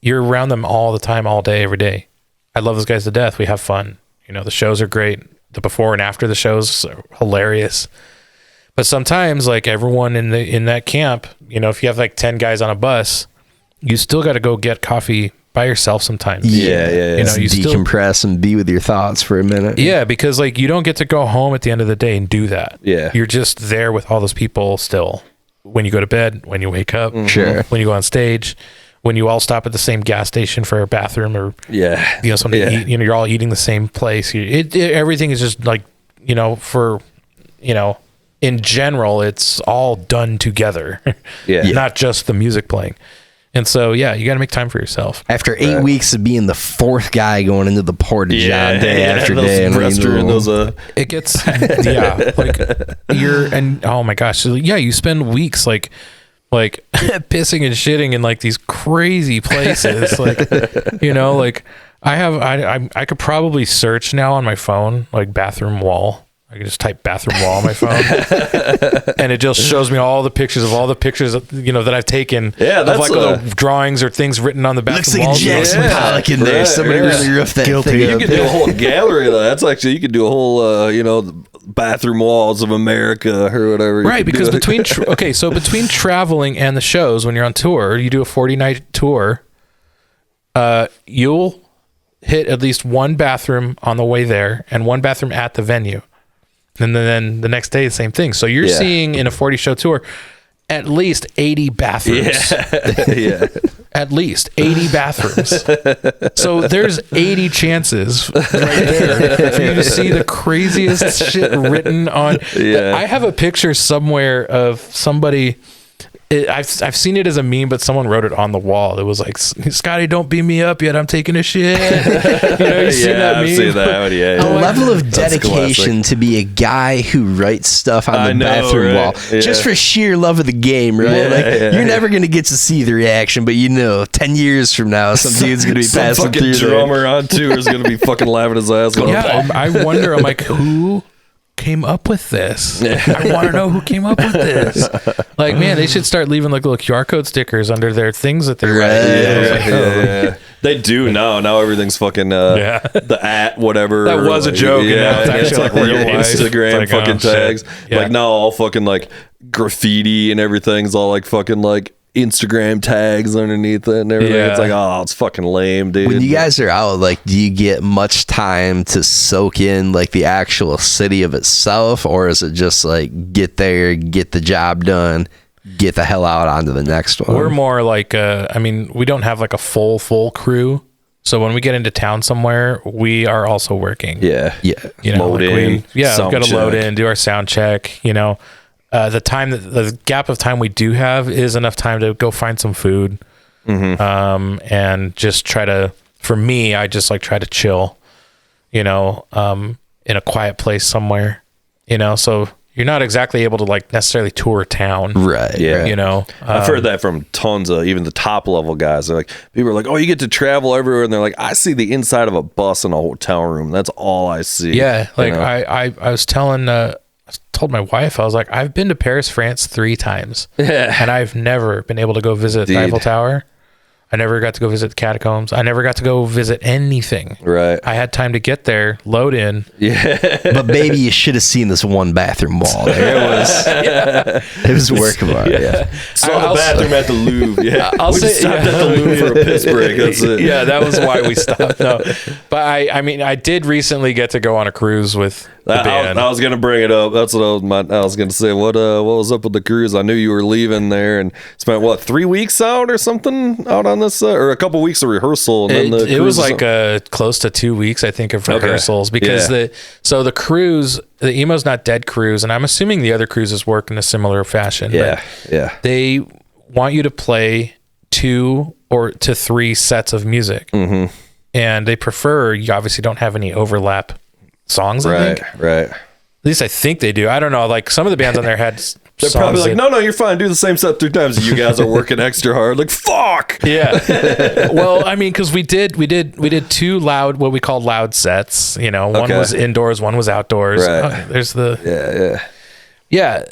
you're around them all the time, all day, every day. I love those guys to death. We have fun. The shows are great. The before and after the shows are hilarious. But sometimes, like everyone in that camp, if you have like 10 guys on a bus, you still got to go get coffee by yourself sometimes. Yeah. You decompress and be with your thoughts for a minute. Yeah, because like you don't get to go home at the end of the day and do that. Yeah, you're just there with all those people still. When you go to bed, when you wake up, sure. When you go on stage, when you all stop at the same gas station for a bathroom or something to eat. You're all eating the same place. Everything is just like in general, it's all done together. Not just the music playing. And so, you got to make time for yourself. After 8 weeks of being the fourth guy going into the Porta John day after day, it gets, oh my gosh. So, you spend weeks like pissing and shitting in like these crazy places. I could probably search now on my phone, like bathroom wall. I can just type bathroom wall on my phone and it just shows me all the pictures that I've taken of like the drawings or things written on the bathroom wall. Looks like a Jackson Pollock in there. Somebody really roughed that thing. You could do a whole gallery of that. That's actually, you could do a whole, bathroom walls of America or whatever. Right. Because between traveling and the shows, when you're on tour, you do a 40-night tour, you'll hit at least one bathroom on the way there and one bathroom at the venue. And then the next day, the same thing. So you're seeing in a 40 show tour, at least 80 bathrooms. At least 80 bathrooms. So there's 80 chances right there for you to see the craziest shit written on. I have a picture somewhere of somebody. I've seen it as a meme, but someone wrote it on the wall. It was like, "Scotty, don't beat me up yet. I'm taking a shit." You seen that meme? I've seen that. A level of dedication to be a guy who writes stuff on the bathroom wall, just for sheer love of the game, right? You're never gonna get to see the reaction, but 10 years from now, some dude's gonna be passing through there. Some fucking drummer on tour is gonna be fucking laughing his ass off. I wonder. I'm like, who came up with this? I want to know who came up with this. Like, man, they should start leaving like little QR code stickers under their things that they're writing. They do now. Now everything's fucking the at whatever. That was a joke. And now it's actually like real Instagram like, fucking tags. Like now all fucking like graffiti and everything's all like fucking like Instagram tags underneath it and everything. It's like, oh, it's fucking lame, dude. When you guys are out, like, do you get much time to soak in like the actual city of itself, or is it just like get there, get the job done, get the hell out onto the next one? We're more like we don't have like a full crew. So when we get into town somewhere, we are also working. Yeah. Load in. We've got to load in, do our sound check, the gap of time we do have is enough time to go find some food, and just try to. For me, I just like try to chill, in a quiet place somewhere, So you're not exactly able to like necessarily tour town, right? Yeah, I've heard that from tons of even the top level guys. They're like, people are like, "Oh, you get to travel everywhere," and they're like, "I see the inside of a bus in a hotel room. That's all I see." Yeah, like I was telling. I told my wife, I was like, I've been to Paris, France 3 times, and I've never been able to go visit the Eiffel Tower. I never got to go visit the catacombs. I never got to go visit anything. Right. I had time to get there, load in. Yeah. But baby, you should have seen this one bathroom wall there. It was a work of art. Yeah. Saw the bathroom at the Louvre. Yeah. We just stopped at the Louvre for a piss break. That's it. Yeah, that was why we stopped. No. But I did recently get to go on a cruise with band. I was gonna bring it up. That's what I was gonna say. What was up with the cruise? I knew you were leaving there and spent 3 weeks out or something out on this, or a couple weeks of rehearsal. And then it was like close to 2 weeks, I think, of rehearsals because the cruise, the Emo's Not Dead cruise, and I'm assuming the other cruises work in a similar fashion. Yeah, they want you to play 2 to 3 sets of music, and they prefer you obviously don't have any overlap songs. Right. At least I think they do. I don't know. Like some of the bands on there had. They're probably like, no, you're fine. Do the same set 3 times. You guys are working extra hard. Like, fuck. Yeah. Well, I mean, because we did 2 loud, what we called loud sets. You know, one was indoors, one was outdoors. Right. There's the yeah.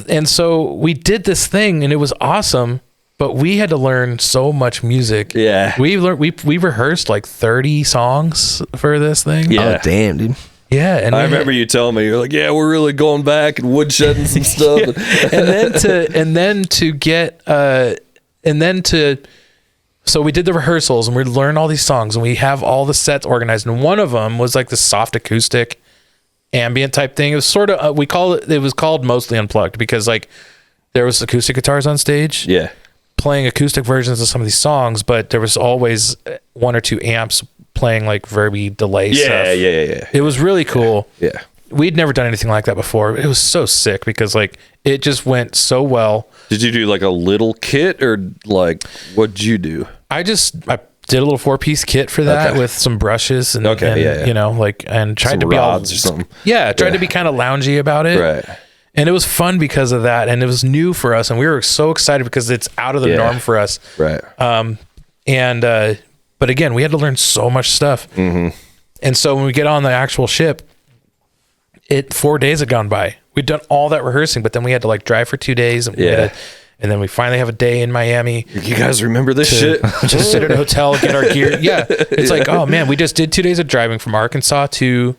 And so we did this thing, and it was awesome. But we had to learn so much music. Yeah. We rehearsed like 30 songs for this thing. Yeah. Oh, damn, dude. Yeah. And I remember you telling me, you're like, yeah, we're really going back and woodshedding some stuff. So we did the rehearsals and we learned all these songs and we have all the sets organized. And one of them was like the soft acoustic ambient type thing. It was sort of, it was called Mostly Unplugged because like there was acoustic guitars on stage. Yeah. Playing acoustic versions of some of these songs, but there was always 1 or 2 amps playing like verby delay stuff. Yeah. It was really cool. Yeah. We'd never done anything like that before. It was so sick because like it just went so well. Did you do like a little kit or like what'd you do? I did a little 4-piece kit for that with some brushes and, you know, like, and tried some to be rods or something. Yeah. Tried to be kind of loungy about it. Right. And it was fun because of that. And it was new for us. And we were so excited because it's out of the norm for us. Right. But again, we had to learn so much stuff. Mm-hmm. And so when we get on the actual ship, 4 days had gone by. We'd done all that rehearsing, but then we had to like drive for 2 days. And then we finally have a day in Miami. You guys remember this shit? Just sit at a hotel, get our gear. Yeah. It's like, oh man, we just did 2 days of driving from Arkansas to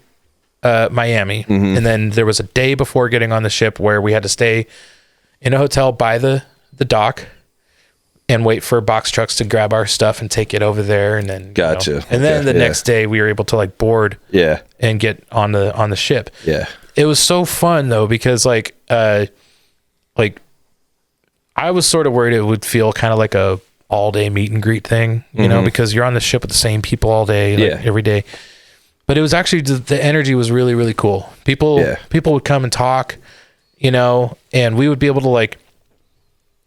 Miami. Mm-hmm. And then there was a day before getting on the ship where we had to stay in a hotel by the dock and wait for box trucks to grab our stuff and take it over there. And then, gotcha. And then the next day we were able to like board and get on the ship. Yeah. It was so fun though, because like I was sort of worried it would feel kind of like a all day meet and greet thing, you know, because you're on the ship with the same people all day, like, every day. But it was actually, the energy was really, really cool. People would come and talk, you know, and we would be able to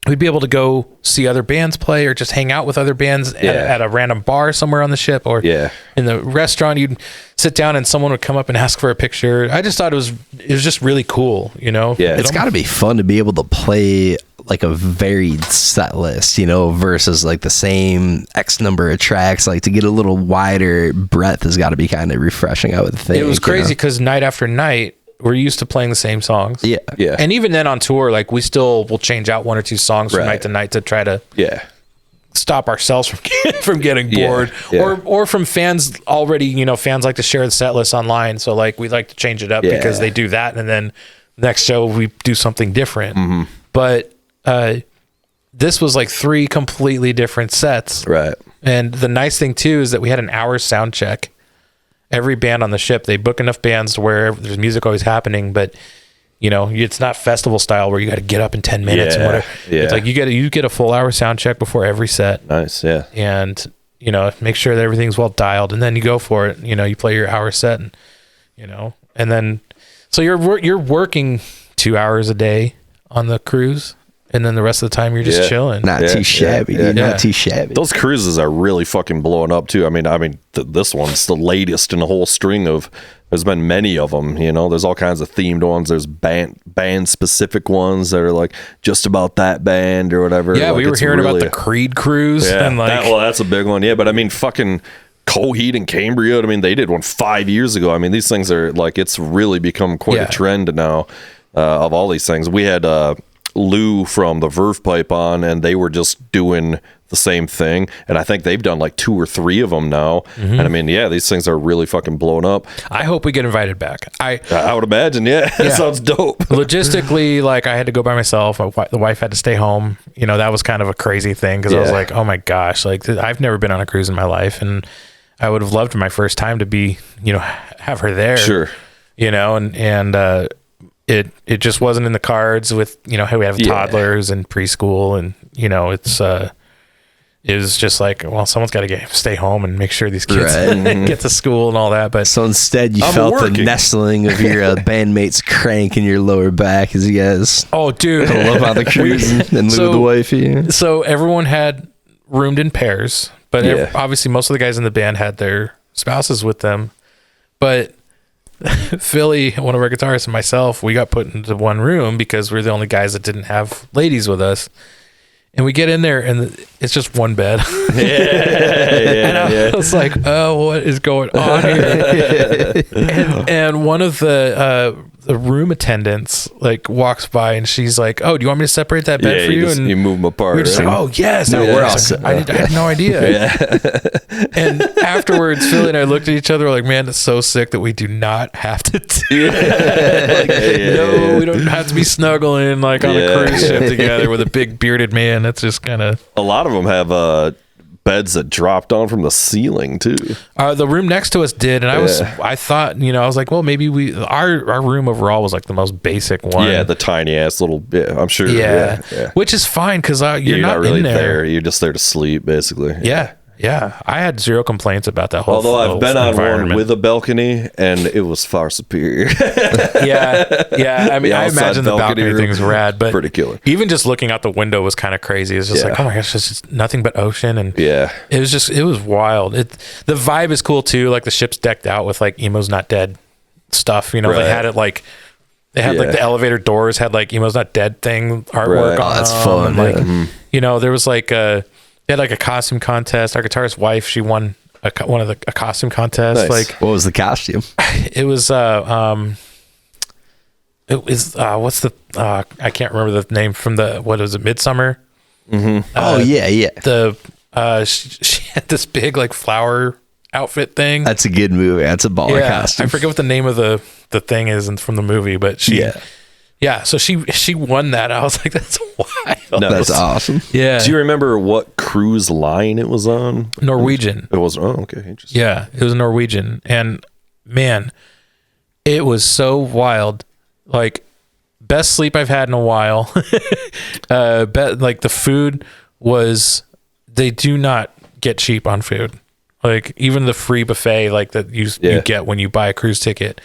we'd be able to go see other bands play or just hang out with other bands at a random bar somewhere on the ship or in the restaurant. You'd sit down and someone would come up and ask for a picture. I just thought it was just really cool, you know? Yeah. It's got to be fun to be able to play like a varied set list, you know, versus like the same X number of tracks. Like to get a little wider breadth has got to be kind of refreshing, I would think. It was crazy because night after night, we're used to playing the same songs. Yeah. And even then on tour, like we still will change out 1 or 2 songs from night to night to try to stop ourselves from getting bored or from fans already, you know, fans like to share the set list online. So like we like to change it up because they do that. And then next show we do something different. Mm-hmm. But this was like 3 completely different sets. Right. And the nice thing too is that we had an hour sound check. Every band on the ship, they book enough bands to where there's music always happening, but you know, it's not festival style where you got to get up in 10 minutes and whatever. Yeah. It's like you get a full hour sound check before every set. Nice, yeah. And you know, make sure that everything's well dialed, and then you go for it. You know, you play your hour set, and you know, and then so you're working 2 hours a day on the cruise. And then the rest of the time you're just chilling. Not too shabby, dude. Not too shabby. Those cruises are really fucking blowing up too. I mean, this one's the latest in a whole string of. There's been many of them. You know, there's all kinds of themed ones. There's band specific ones that are like just about that band or whatever. Yeah, like, we were hearing about the Creed cruise. Yeah, and like, that's a big one. Yeah, but I mean, fucking Coheed and Cambria. I mean, they did one 5 years ago. I mean, these things are like, it's really become quite a trend now of all these things. We had Lou from the Verve Pipe on, and they were just doing the same thing, and I think they've done like 2 or 3 of them now. And I mean, these things are really fucking blowing up. I hope we get invited back. I would imagine. That sounds dope. Logistically, like I had to go by myself. The wife had to stay home. You know, that was kind of a crazy thing because I was like, oh my gosh, like I've never been on a cruise in my life, and I would have loved my first time to be, you know, have her there. Sure. you know, and it just wasn't in the cards with, you know, how we have toddlers and preschool, and, you know, it was just like, well, someone's got to stay home and make sure these kids get to school and all that. But so instead, you felt the nestling of your bandmates crank in your lower back as you guys. Oh, dude, I love how the cruise and live with the wifey. So everyone had roomed in pairs, but obviously most of the guys in the band had their spouses with them. But Philly, one of our guitarists, and myself, we got put into one room because we're the only guys that didn't have ladies with us. And we get in there, and it's just one bed. And I was like, oh, what is going on here? and one of the room attendants like walks by, and she's like, oh, do you want me to separate that bed for you? And you move them apart. We're just like, oh, yes. No, we're all set. I had no idea. And afterwards, Philly and I looked at each other like, man, it's so sick that we do not have to do it. We don't have to be snuggling like on a cruise ship together with a big bearded man. That's just kind of... A lot of them have beds that dropped on from the ceiling too. The room next to us did, and I thought, you know, I was like, well, maybe our room overall was like the most basic one. Yeah, the tiny ass little. Yeah, I'm sure. Yeah, which is fine because you're not really in there. You're just there to sleep, basically. Yeah, I had zero complaints about that whole. Although I've been on one with a balcony, and it was far superior. yeah. I mean, I imagine the balcony thing's rad, but pretty killer. Even just looking out the window was kind of crazy. It's just like, oh my gosh, it's just nothing but ocean, and it was wild. The vibe is cool too. Like the ship's decked out with like Emo's Not Dead stuff. You know, they had it like. They had like the elevator doors had like Emo's Not Dead thing artwork on. Oh, that's fun. Like, you know, there was like they had like a costume contest. Our guitarist's wife, she won a costume contest. Nice. Like, what was the costume? It was what's the I can't remember the name from what was it, Midsummer? Mm-hmm. She had this big like flower outfit thing. That's a good movie. That's a baller costume. I forget what the name of the thing is from the movie, but so she won that. I was like, that's wild. No, that's awesome. Yeah. Do you remember what cruise line it was on? Norwegian. It was. Oh, okay. Interesting. Yeah, it was Norwegian, and man, it was so wild. Like, best sleep I've had in a while. Like the food was. They do not get cheap on food. Like even the free buffet, like that you get when you buy a cruise ticket,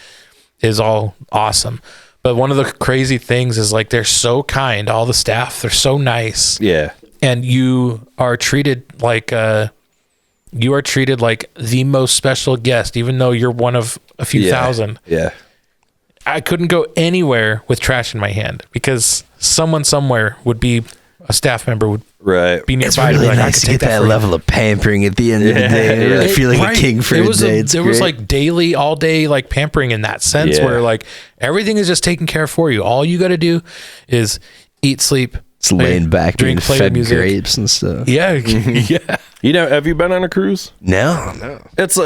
is all awesome. But one of the crazy things is like they're so kind. All the staff, they're so nice. Yeah, and you are treated like the most special guest, even though you're one of a few thousand. Yeah, I couldn't go anywhere with trash in my hand because someone somewhere would be a staff member would be nearby. It's really nice to get that level of pampering at the end of the day. I really feel like a king for a day. There was like daily, all day, like pampering in that sense where like everything is just taken care of for you. All you got to do is eat, sleep. It's laying back, drink, play fed music, grapes and stuff. Yeah, yeah. You know, have you been on a cruise? No. It's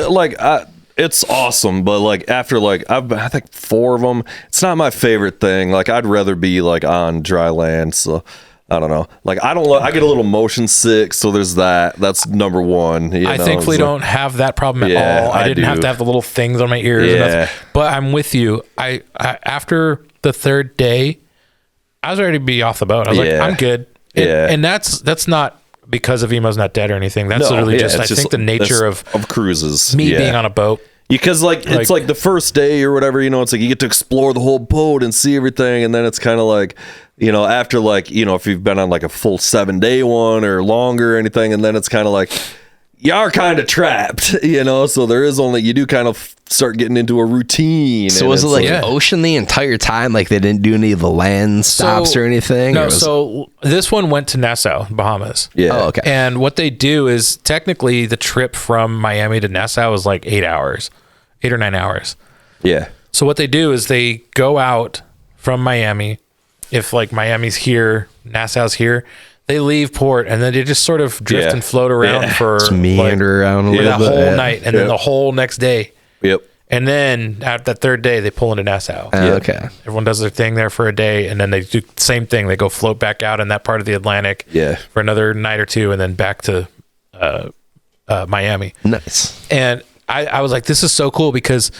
it's awesome, but like after like I think 4 of them, it's not my favorite thing. Like I'd rather be like on dry land. So I don't know. Like I get a little motion sick, so there's that. That's number one. I thankfully don't have that problem at all. I didn't have to have the little things on my ears. Yeah. But I'm with you. I after the 3rd day, I was ready to be off the boat. I was like, I'm good. And that's not because of Emo's Not Dead or anything. That's literally just I think the nature of cruises. Me being on a boat. Because like it's like the first day or whatever, you know, it's like you get to explore the whole boat and see everything, and then it's kind of like, you know, after like, you know, if you've been on like a full 7-day one or longer or anything, and then it's kind of like you are kind of trapped, you know. So there is only, you do kind of start getting into a routine. So was it like ocean the entire time? Like they didn't do any of the land stops or anything? No. So this one went to Nassau, Bahamas. Yeah. Oh, okay. And what they do is technically the trip from Miami to Nassau is like 8 hours, 8 or 9 hours. Yeah. So what they do is they go out from Miami. If like Miami's here, Nassau's here, they leave port and then they just sort of drift and float around for just meander around a little bit. Whole night, and then the whole next day. Yep. And then at that 3rd day, they pull into Nassau. Okay. Everyone does their thing there for a day, and then they do the same thing. They go float back out in that part of the Atlantic for another night or two, and then back to Miami. Nice. And I was like, this is so cool because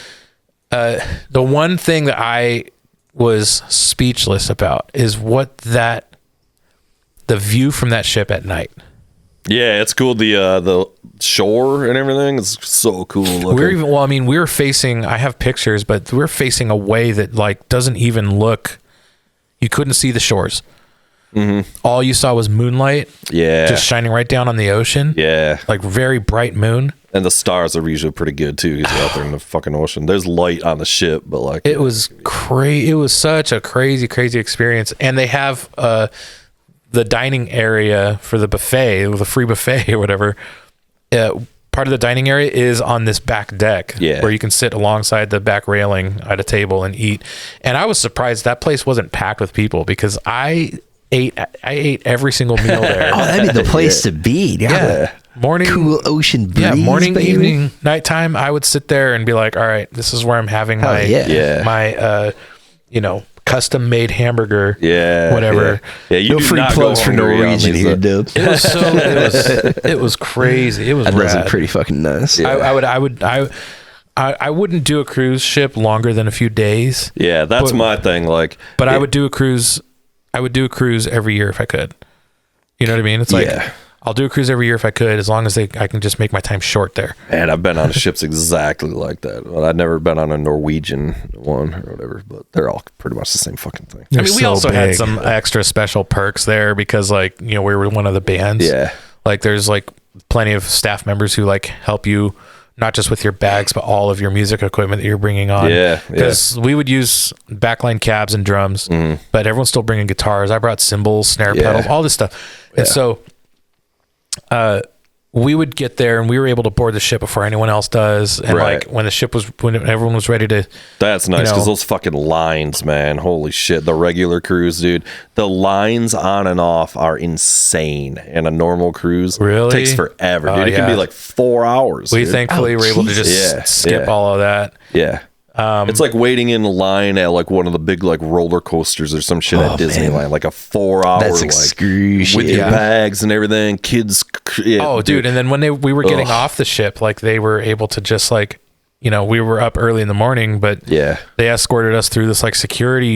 The one thing that I was speechless about is the view from that ship at night. Yeah, it's cool. The shore and everything is so cool looking. We were facing, I have pictures, but we're facing a way that like doesn't even look, you couldn't see the shores. Mm-hmm. All you saw was moonlight. Yeah. Just shining right down on the ocean. Yeah. Like very bright moon. And the stars are usually pretty good too, because you're out there in the fucking ocean. There's light on the ship, but like it was crazy. It was such a crazy experience. And they have the dining area for the buffet, the free buffet or whatever. Part of the dining area is on this back deck, where you can sit alongside the back railing at a table and eat. And I was surprised that place wasn't packed with people, because I ate every single meal there. Oh, that'd be the place to be. Yeah. Morning, cool ocean breeze. Yeah, morning, baby. evening, nighttime. I would sit there and be like, all right, this is where I'm having my custom made hamburger. Yeah. Whatever. Yeah, you no do free not plugs go for hungry on Norwegian these, here, dude. It was crazy. It was That rad. does pretty fucking nice. Yeah. I wouldn't do a cruise ship longer than a few days. Yeah, that's my thing. Like, but I would do a cruise. I would do a cruise every year if I could. You know what I mean? It's like I'll do a cruise every year if I could, as long as I can just make my time short there. And I've been on ships exactly like that. Well, I've never been on a Norwegian one or whatever, but they're all pretty much the same fucking thing. I mean, we also had some extra special perks there because, like, we were one of the bands. Yeah. Like, there's like plenty of staff members who like help you, not just with your bags, but all of your music equipment that you're bringing on. Yeah. Because we would use backline cabs and drums, but everyone's still bringing guitars. I brought cymbals, snare pedals, all this stuff. And so we would get there and we were able to board the ship before anyone else does. And like when everyone was ready to. That's nice, because those fucking lines, man. Holy shit. The regular cruise, dude. The lines on and off are insane. And a normal cruise takes forever, dude. It can be like 4 hours. We dude. thankfully were able to just skip all of that. Yeah. It's like waiting in line at like one of the big like roller coasters or some shit at Disneyland, man. Like a 4 hour That's excruciating. with your bags and everything, kids. Dude. And then when we were getting off the ship, like they were able to just like, we were up early in the morning, but they escorted us through this like security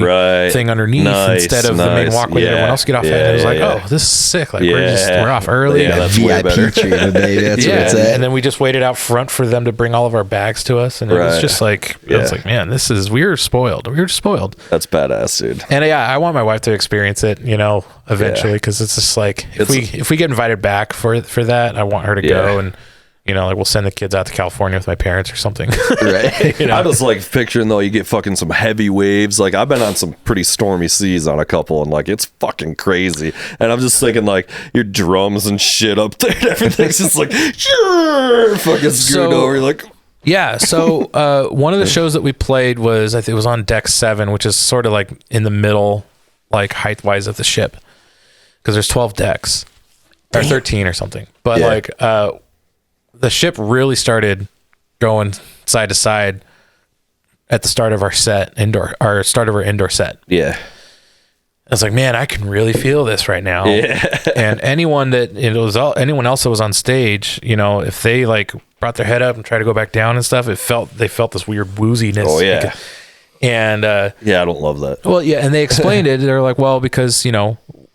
thing underneath instead of the main walkway that everyone else get off at. It was like, oh, this is sick. Like we're off early. Yeah, that's way better. treatment, baby. That's what it's at. And then we just waited out front for them to bring all of our bags to us, and it was just like, it was like, man, we were spoiled. We were spoiled. That's badass, dude. And I want my wife to experience it, eventually, because it's just like if we get invited back for that, I want her to go and. Like we'll send the kids out to California with my parents or something. Right. I just like picturing though, you get fucking some heavy waves. Like I've been on some pretty stormy seas on a couple, and like it's fucking crazy. And I'm just thinking like your drums and shit up there and everything's just like fucking screwed over. You're like, yeah. So one of the shows that we played was, I think it was on deck 7, which is sort of like in the middle, like height wise of the ship, because there's 12 decks or 13 or something. But like the ship really started going side to side at the start of our indoor set. Yeah. I was like, man, I can really feel this right now. Yeah. And anyone else that was on stage, if they like brought their head up and tried to go back down and stuff, they felt this weird wooziness. Oh yeah. And I don't love that. Well, yeah, and they explained it. They're like, well, because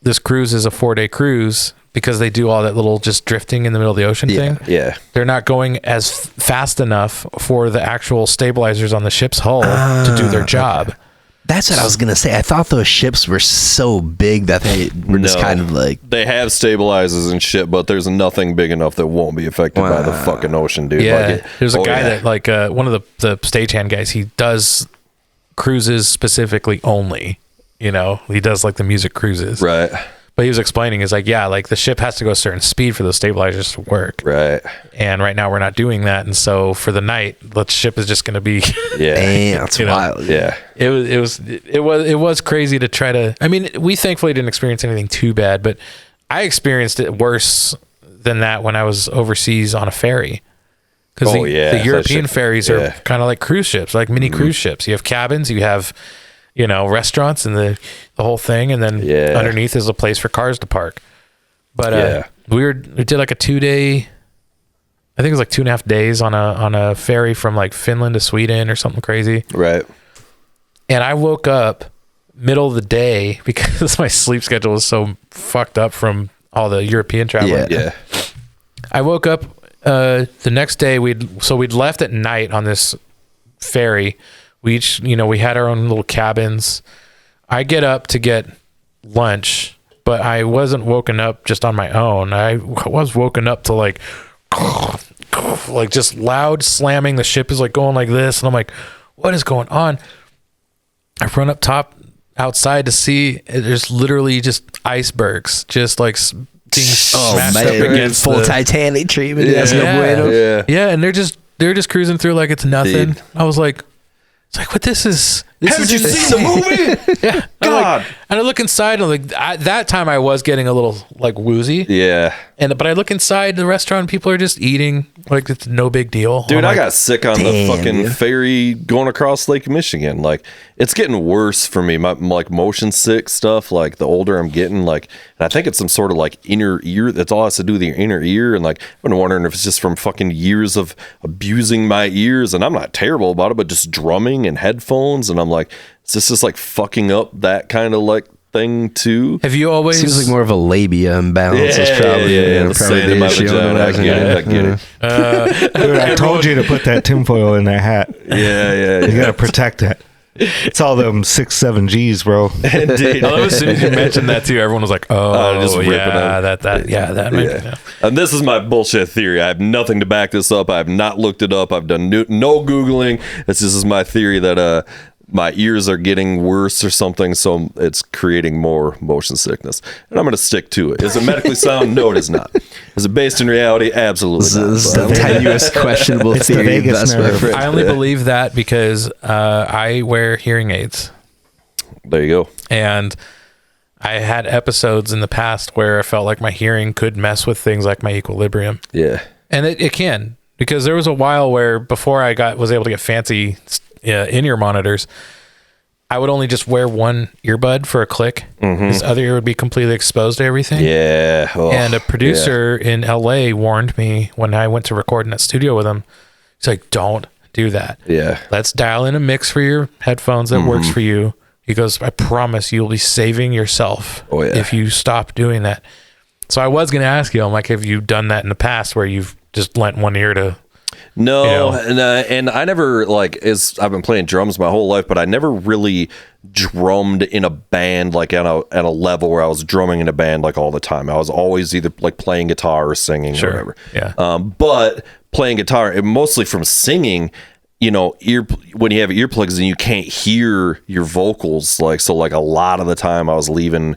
this cruise is a 4-day cruise, because they do all that little just drifting in the middle of the ocean thing. Yeah. They're not going as fast enough for the actual stabilizers on the ship's hull to do their job. Okay. That's what I was going to say. I thought those ships were so big that they were just kind of like... They have stabilizers and shit, but there's nothing big enough that won't be affected by the fucking ocean, dude. Yeah. There's a guy that, like, one of the stagehand guys, he does cruises specifically only. He does, like, the music cruises. Right. But he was explaining, is like, like the ship has to go a certain speed for those stabilizers to work. Right. And right now we're not doing that. And so for the night, the ship is just going to be. Yeah. Damn, that's wild. Yeah. It was crazy to try to. I mean, we thankfully didn't experience anything too bad, but I experienced it worse than that when I was overseas on a ferry. Because the European ferries are kind of like cruise ships, like mini cruise ships. You have cabins, you have. Restaurants and the whole thing, and then underneath is a place for cars to park. But we did like a 2-day I think it was like 2.5 days on a ferry from like Finland to Sweden or something crazy. Right. And I woke up middle of the day because my sleep schedule was so fucked up from all the European traveling. Yeah. I woke up the next day. We'd left at night on this ferry. We each, we had our own little cabins. I get up to get lunch, but I wasn't woken up just on my own. I was woken up to like just loud slamming. The ship is like going like this, and I'm like, what is going on? I run up top outside to see there's literally just icebergs just like being smashed up against full Titanic treatment. Yeah, and they're just cruising through like it's nothing. Dude. I was like, it's like, what this is. Haven't you seen the movie? Yeah. God. And I look inside and that time I was getting a little like woozy. Yeah. But I look inside the restaurant and people are just eating like it's no big deal. Dude, I got sick on the fucking dude. ferry going across Lake Michigan. Like, it's getting worse for me. My like motion sick stuff, like the older I'm getting, like, and I think it's some sort of like inner ear. That's all it has to do with your inner ear. And like, I've been wondering if it's just from fucking years of abusing my ears. And I'm not terrible about it, but just drumming and headphones. And I'm like, is this just like fucking up that kind of like thing too? Have you always Seems like more of a labia imbalance. Is probably the sand in my vagina. I get it. Dude, I told you to put that tinfoil in that hat. Yeah. You gotta protect that. It's all them 6-7 G's, bro. Indeed. Although as soon as you mentioned that too, everyone was like, "Oh, just rip it yeah, out. that makes sense." And this is my bullshit theory. I have nothing to back this up. I have not looked it up. I've done no Googling. This is my theory that my ears are getting worse or something, so it's creating more motion sickness. And I'm going to stick to it. Is it medically sound? No, it is not. Is it based in reality? Absolutely not. This is the tenuous, questionable It's the theory. Vegas That's nerve. my I only believe that because I wear hearing aids, There you go. and I had episodes in the past where I felt like my hearing could mess with things like my equilibrium, Yeah. and it can, because there was a while where before I was able to get fancy in-ear monitors, I would only just wear one earbud for a click. This other ear would be completely exposed to everything. Yeah. Oh, And a producer in LA warned me when I went to record in that studio with him. He's like, don't do that. Yeah. Let's dial in a mix for your headphones that works for you. He goes, I promise you'll be saving yourself if you stop doing that. So I was going to ask you, I'm like, have you done that in the past where you've just lent one ear to... No, and I never, like, I've been playing drums my whole life, but I never really drummed in a band, like at a level where I was drumming in a band like all the time. I was always either like playing guitar or singing or whatever. Yeah. But playing guitar, mostly from singing, when you have earplugs and you can't hear your vocals, like, so like a lot of the time I was leaving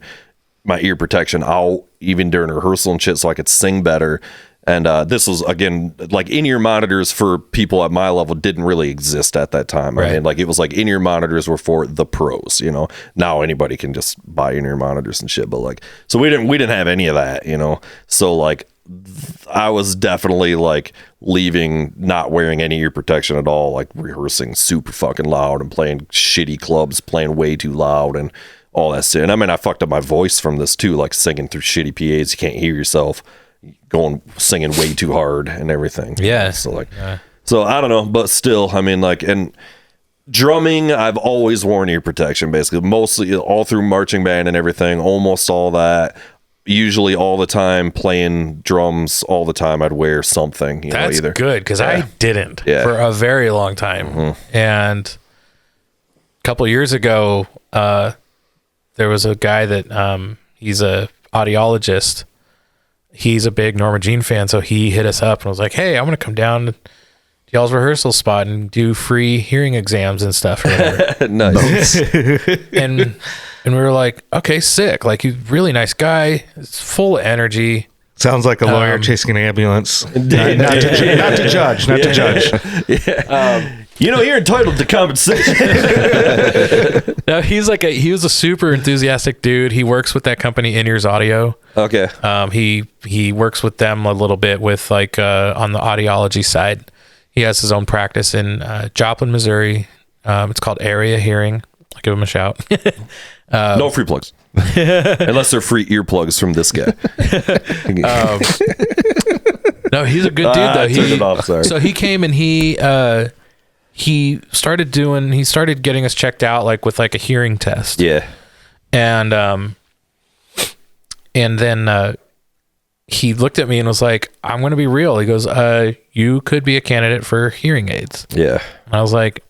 my ear protection out even during rehearsal and shit so I could sing better. And this was, again, like in-ear monitors for people at my level didn't really exist at that time. Right. I mean, like, it was like in-ear monitors were for the pros, Now anybody can just buy in-ear monitors and shit. But like, so we didn't have any of that, So like, I was definitely like leaving, not wearing any ear protection at all, like rehearsing super fucking loud and playing shitty clubs, playing way too loud and all that shit. And I mean, I fucked up my voice from this too, like singing through shitty PAs. You can't hear yourself. Singing way too hard and everything. Yeah. So so I don't know, but still, I mean, like, and drumming, I've always worn ear protection, basically, mostly all through marching band and everything, almost all that. Usually all the time playing drums all the time, I'd wear something. That's either. good, because I didn't for a very long time. And a couple of years ago, there was a guy that he's a audiologist. He's a big Norma Jean fan, so he hit us up and was like, hey, I'm going to come down to y'all's rehearsal spot and do free hearing exams and stuff. Or whatever. Nice. and we were like, okay, sick. Like, he's a really nice guy. It's full of energy. Sounds like a lawyer chasing an ambulance. Not to judge. You're entitled to compensation. No, he was a super enthusiastic dude. He works with that company, In-Ears Audio. Okay. He works with them a little bit with like on the audiology side. He has his own practice in Joplin, Missouri. It's called Area Hearing. I'll give him a shout. No free plugs. Unless they're free earplugs from this guy. No, he's a good dude though. I turned it off, sorry. So he came and he started getting us checked out like with like a hearing test. Yeah. And then he looked at me and was like, I'm going to be real. He goes, you could be a candidate for hearing aids. Yeah. And I was like,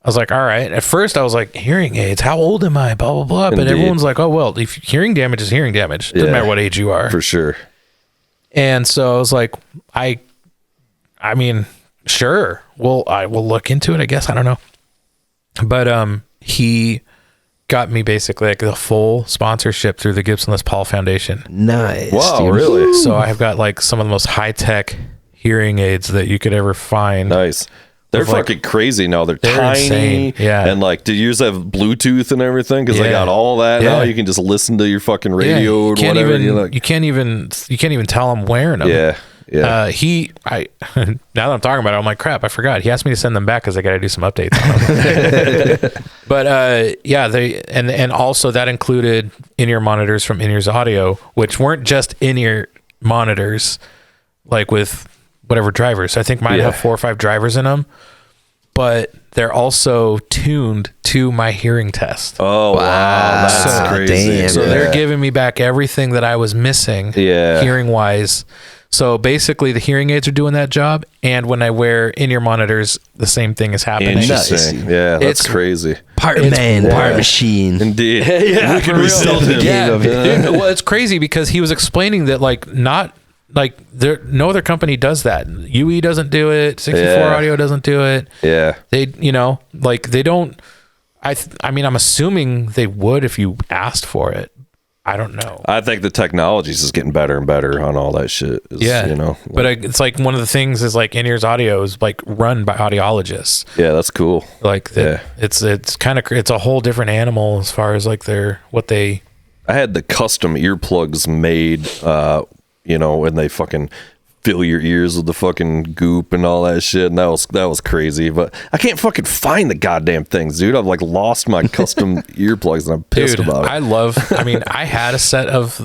all right. At first I was like, hearing aids, how old am I? Blah, blah, blah. But Indeed. everyone's like, oh, well, if hearing damage is hearing damage. Doesn't matter what age you are. For sure. And so I was like, I mean, sure. Well, I will look into it, I guess. I don't know. But he got me basically like the full sponsorship through the Gibson Les Paul Foundation. Nice. Wow, dude. really? So I have got like some of the most high-tech hearing aids that you could ever find. Nice. They're With, like, fucking crazy now. They're tiny. insane. Yeah. And like, do you use have Bluetooth and everything? Because they Yeah. got all that now. Yeah. You can just listen to your fucking Yeah, radio or whatever. even, You're like, you can't even tell I'm wearing them. yeah. Yeah. Now that I'm talking about it, I'm like, crap, I forgot. He asked me to send them back because I got to do some updates on them. But yeah, and also that included in-ear monitors from In-Ears Audio, which weren't just in-ear monitors, like with whatever drivers. I think mine have 4 or 5 drivers in them, but they're also tuned to my hearing test. Oh, wow. That's So- crazy. damn. So Yeah. they're giving me back everything that I was missing hearing wise. So basically the hearing aids are doing that job. And when I wear in-ear monitors, the same thing is happening. Interesting. Nice. Yeah, that's It's- crazy. Part man, part machine. Indeed. Yeah, we could for real. resell him. Yeah, of it. dude, well, it's crazy because he was explaining that no other company does that. UE doesn't do it. 64 Yeah. Audio doesn't do it. Yeah. They don't. I mean, I'm assuming they would if you asked for it. I don't know. I think the technology is just getting better and better on all that shit. Yeah, You know? but it's like one of the things is like In-Ears Audio is like run by audiologists. Yeah, that's cool. Like Yeah. it's kind of it's a whole different animal as far as like I had the custom earplugs made, and they fucking fill your ears with the fucking goop and all that shit, and that was crazy. But I can't fucking find the goddamn things, dude. I've like lost my custom earplugs, and I'm pissed about it. I had a set of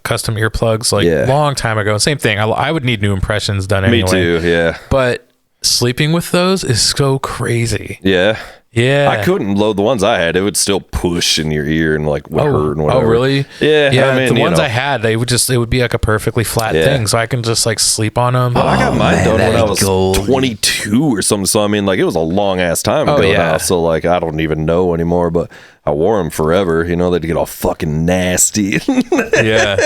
custom earplugs like Yeah. long time ago. Same thing. I would need new impressions done anyway. Me too. Yeah. But sleeping with those is so crazy. Yeah. Yeah. I couldn't load the ones I had. It would still push in your ear and like would hurt and whatever. Oh, really? Yeah. Yeah. I mean, the ones I had, it would be like a perfectly flat Yeah. thing, so I can just like sleep on them. I got mine man, done when I that'd was go. 22 or something. So I mean, like it was a long ass time Oh, ago yeah. now. So like I don't even know anymore. But I wore them forever. You know, they'd get all fucking nasty. Yeah.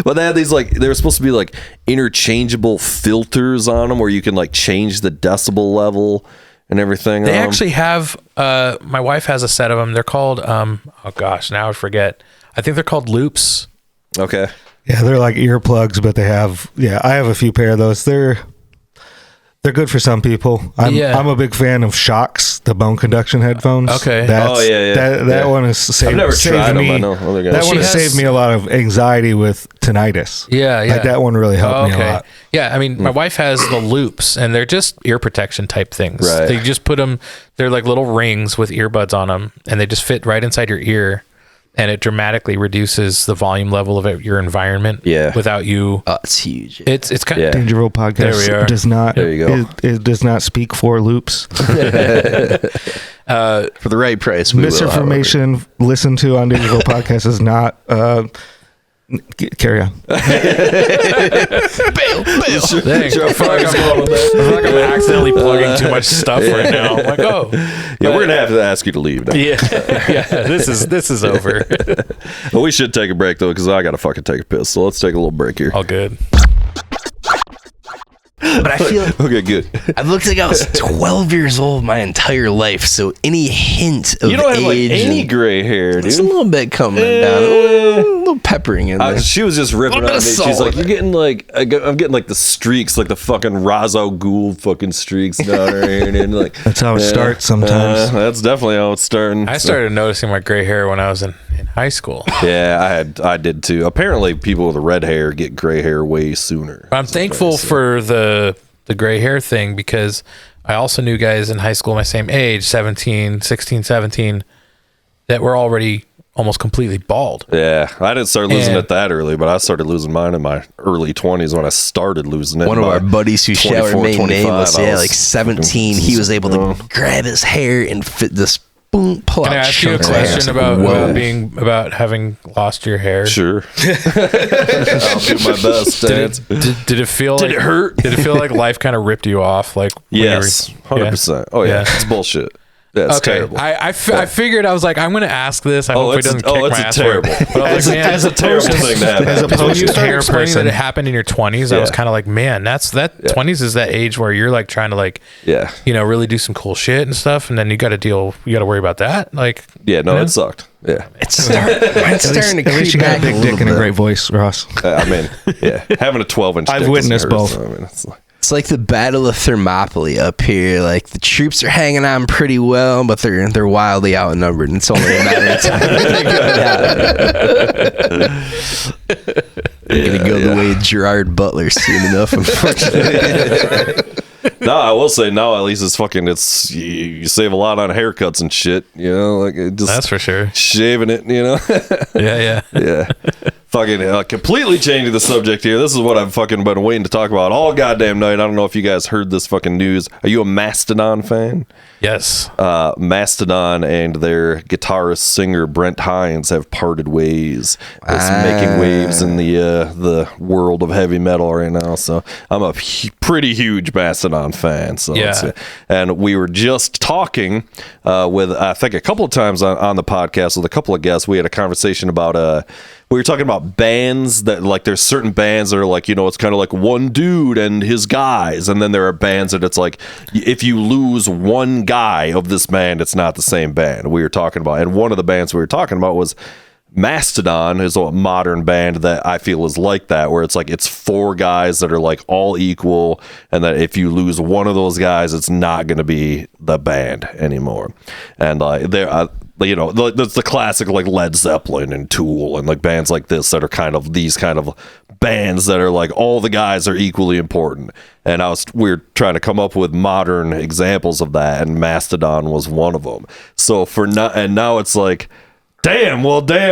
But they had these like they were supposed to be like interchangeable filters on them where you can like change the decibel level and everything. They on 'em. actually have. My wife has a set of them. They're called. Oh gosh, now I forget. I think they're called loops. Okay. Yeah, they're like earplugs, but they have. Yeah, I have a few pair of those. They're good for some people. I'm a big fan of Shocks, the bone conduction headphones. Okay. Oh, yeah. That Yeah. one has saved, I've never saved tried them. me. I know other guys. That one She has has- saved me a lot of anxiety with tinnitus. Yeah, yeah. Like that one really helped me a lot. Yeah, I mean, my wife has the loops, and they're just ear protection type things. Right. They just put them. They're like little rings with earbuds on them, and they just fit right inside your ear, and it dramatically reduces the volume level of your environment. Yeah. Without you, Oh, it's huge. it's kind Yeah. of Dangerville There we are. podcast does not. There you go. It does not speak for loops. For the right price. We will, Misinformation listened to on Dangerville podcast is not. Carry on. Dang, I feel like I'm accidentally plugging too much stuff right now. I'm like, oh, Yeah, we're gonna have to ask you to leave now. yeah. This is over. Well, we should take a break though, because I gotta fucking take a piss. So let's take a little break here. All good. But I feel Okay, good. I've looked like I was 12 years old my entire life, so any hint of You don't have like age any and- gray hair, It's a dude. little bit coming down, a little peppering in there. She was just ripping Little on bit me. of She's salt like, in "You're getting like, I'm getting like the streaks, like the fucking Razo Ghoul fucking streaks down her hair." And like, That's how it starts sometimes. That's definitely how it's starting. I started noticing my gray hair when I was in high school. Yeah, I did too. Apparently, people with red hair get gray hair way sooner. I'm thankful for the gray hair thing, because I also knew guys in high school my same age, 16, 17, that were already almost completely bald. Yeah, I didn't start losing it that early, but I started losing mine in my early 20s when I started losing it. One of our buddies who shall remain nameless, like 17, he was able to grab his hair and fit this. Boom, pull Can I ask you a question about having lost your hair? Sure. I'll do my best. Did it feel like it hurt? Did it feel like life kind of ripped you off? Like yes, 100%. Oh yeah, it's bullshit. Yeah, it's terrible. I figured, I was like, I'm going to ask this. I hope it doesn't kick my ass. Terrible. It's a terrible thing to happen. When you started explaining that it happened in your 20s, I was kind of like, man, that 20s is that age where you're like trying to like, really do some cool shit and stuff, and then you got to worry about that. Like, it sucked. Yeah, it's starting to creep you got back a big dick and a great voice, Ross. I mean, having a 12-inch. I've witnessed both. So, I mean, it's like the Battle of Thermopylae up here. Like the troops are hanging on pretty well, but they're wildly outnumbered, and it's only a matter of time. They're gonna go the way of Gerard Butler soon enough, unfortunately. No, I will say now at least it's you save a lot on haircuts and shit. You know, like that's for sure. Shaving it, you know. yeah. Fucking completely changing the subject here. This is what I've fucking been waiting to talk about all goddamn night. I don't know if you guys heard this fucking news. Are you a Mastodon fan? Yes. Mastodon and their guitarist singer Brent Hines have parted ways. It's making waves in the world of heavy metal right now. So I'm a pretty huge Mastodon fan. So and we were just talking with I think a couple of times on the podcast with a couple of guests. We had a conversation about we were talking about bands that like there's certain bands that are like, it's kind of like one dude and his guys, and then there are bands that it's like if you lose one guy of this band, it's not the same band. We were talking about, and one of the bands we were talking about was Mastodon, is a modern band that I feel is like that, where it's like it's four guys that are like all equal, and that if you lose one of those guys, it's not going to be the band anymore. And they're that's the classic like Led Zeppelin and Tool and like bands like this that are kind of these kind of bands that are like all the guys are equally important. And we were trying to come up with modern examples of that, and Mastodon was one of them. So now it's like, damn,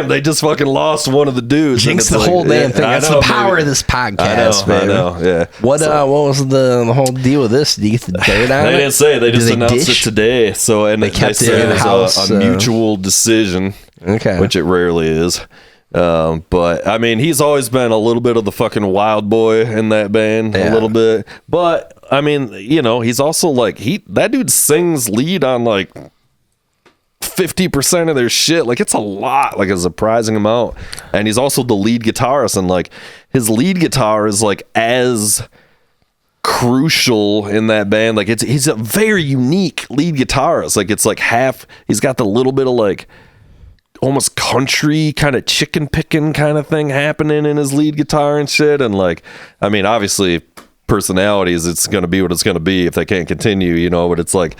they just fucking lost one of the dudes. Jinx the whole damn thing. That's the power of this podcast, man. I know, yeah. What was the whole deal with this? Did you get the dirt on it? They didn't say. They just announced it today. So, and they kept it said in-house, a mutual decision, which it rarely is. But I mean, he's always been a little bit of the fucking wild boy in that band, a little bit. But I mean, he's also like that dude sings lead on like 50% of their shit. Like it's a lot, like a surprising amount. And he's also the lead guitarist, and like his lead guitar is like as crucial in that band. Like he's a very unique lead guitarist. Like it's like he's got the little bit of like almost country kind of chicken picking kind of thing happening in his lead guitar and shit. And like, I mean, obviously personalities, it's going to be what it's going to be if they can't continue, but it's like,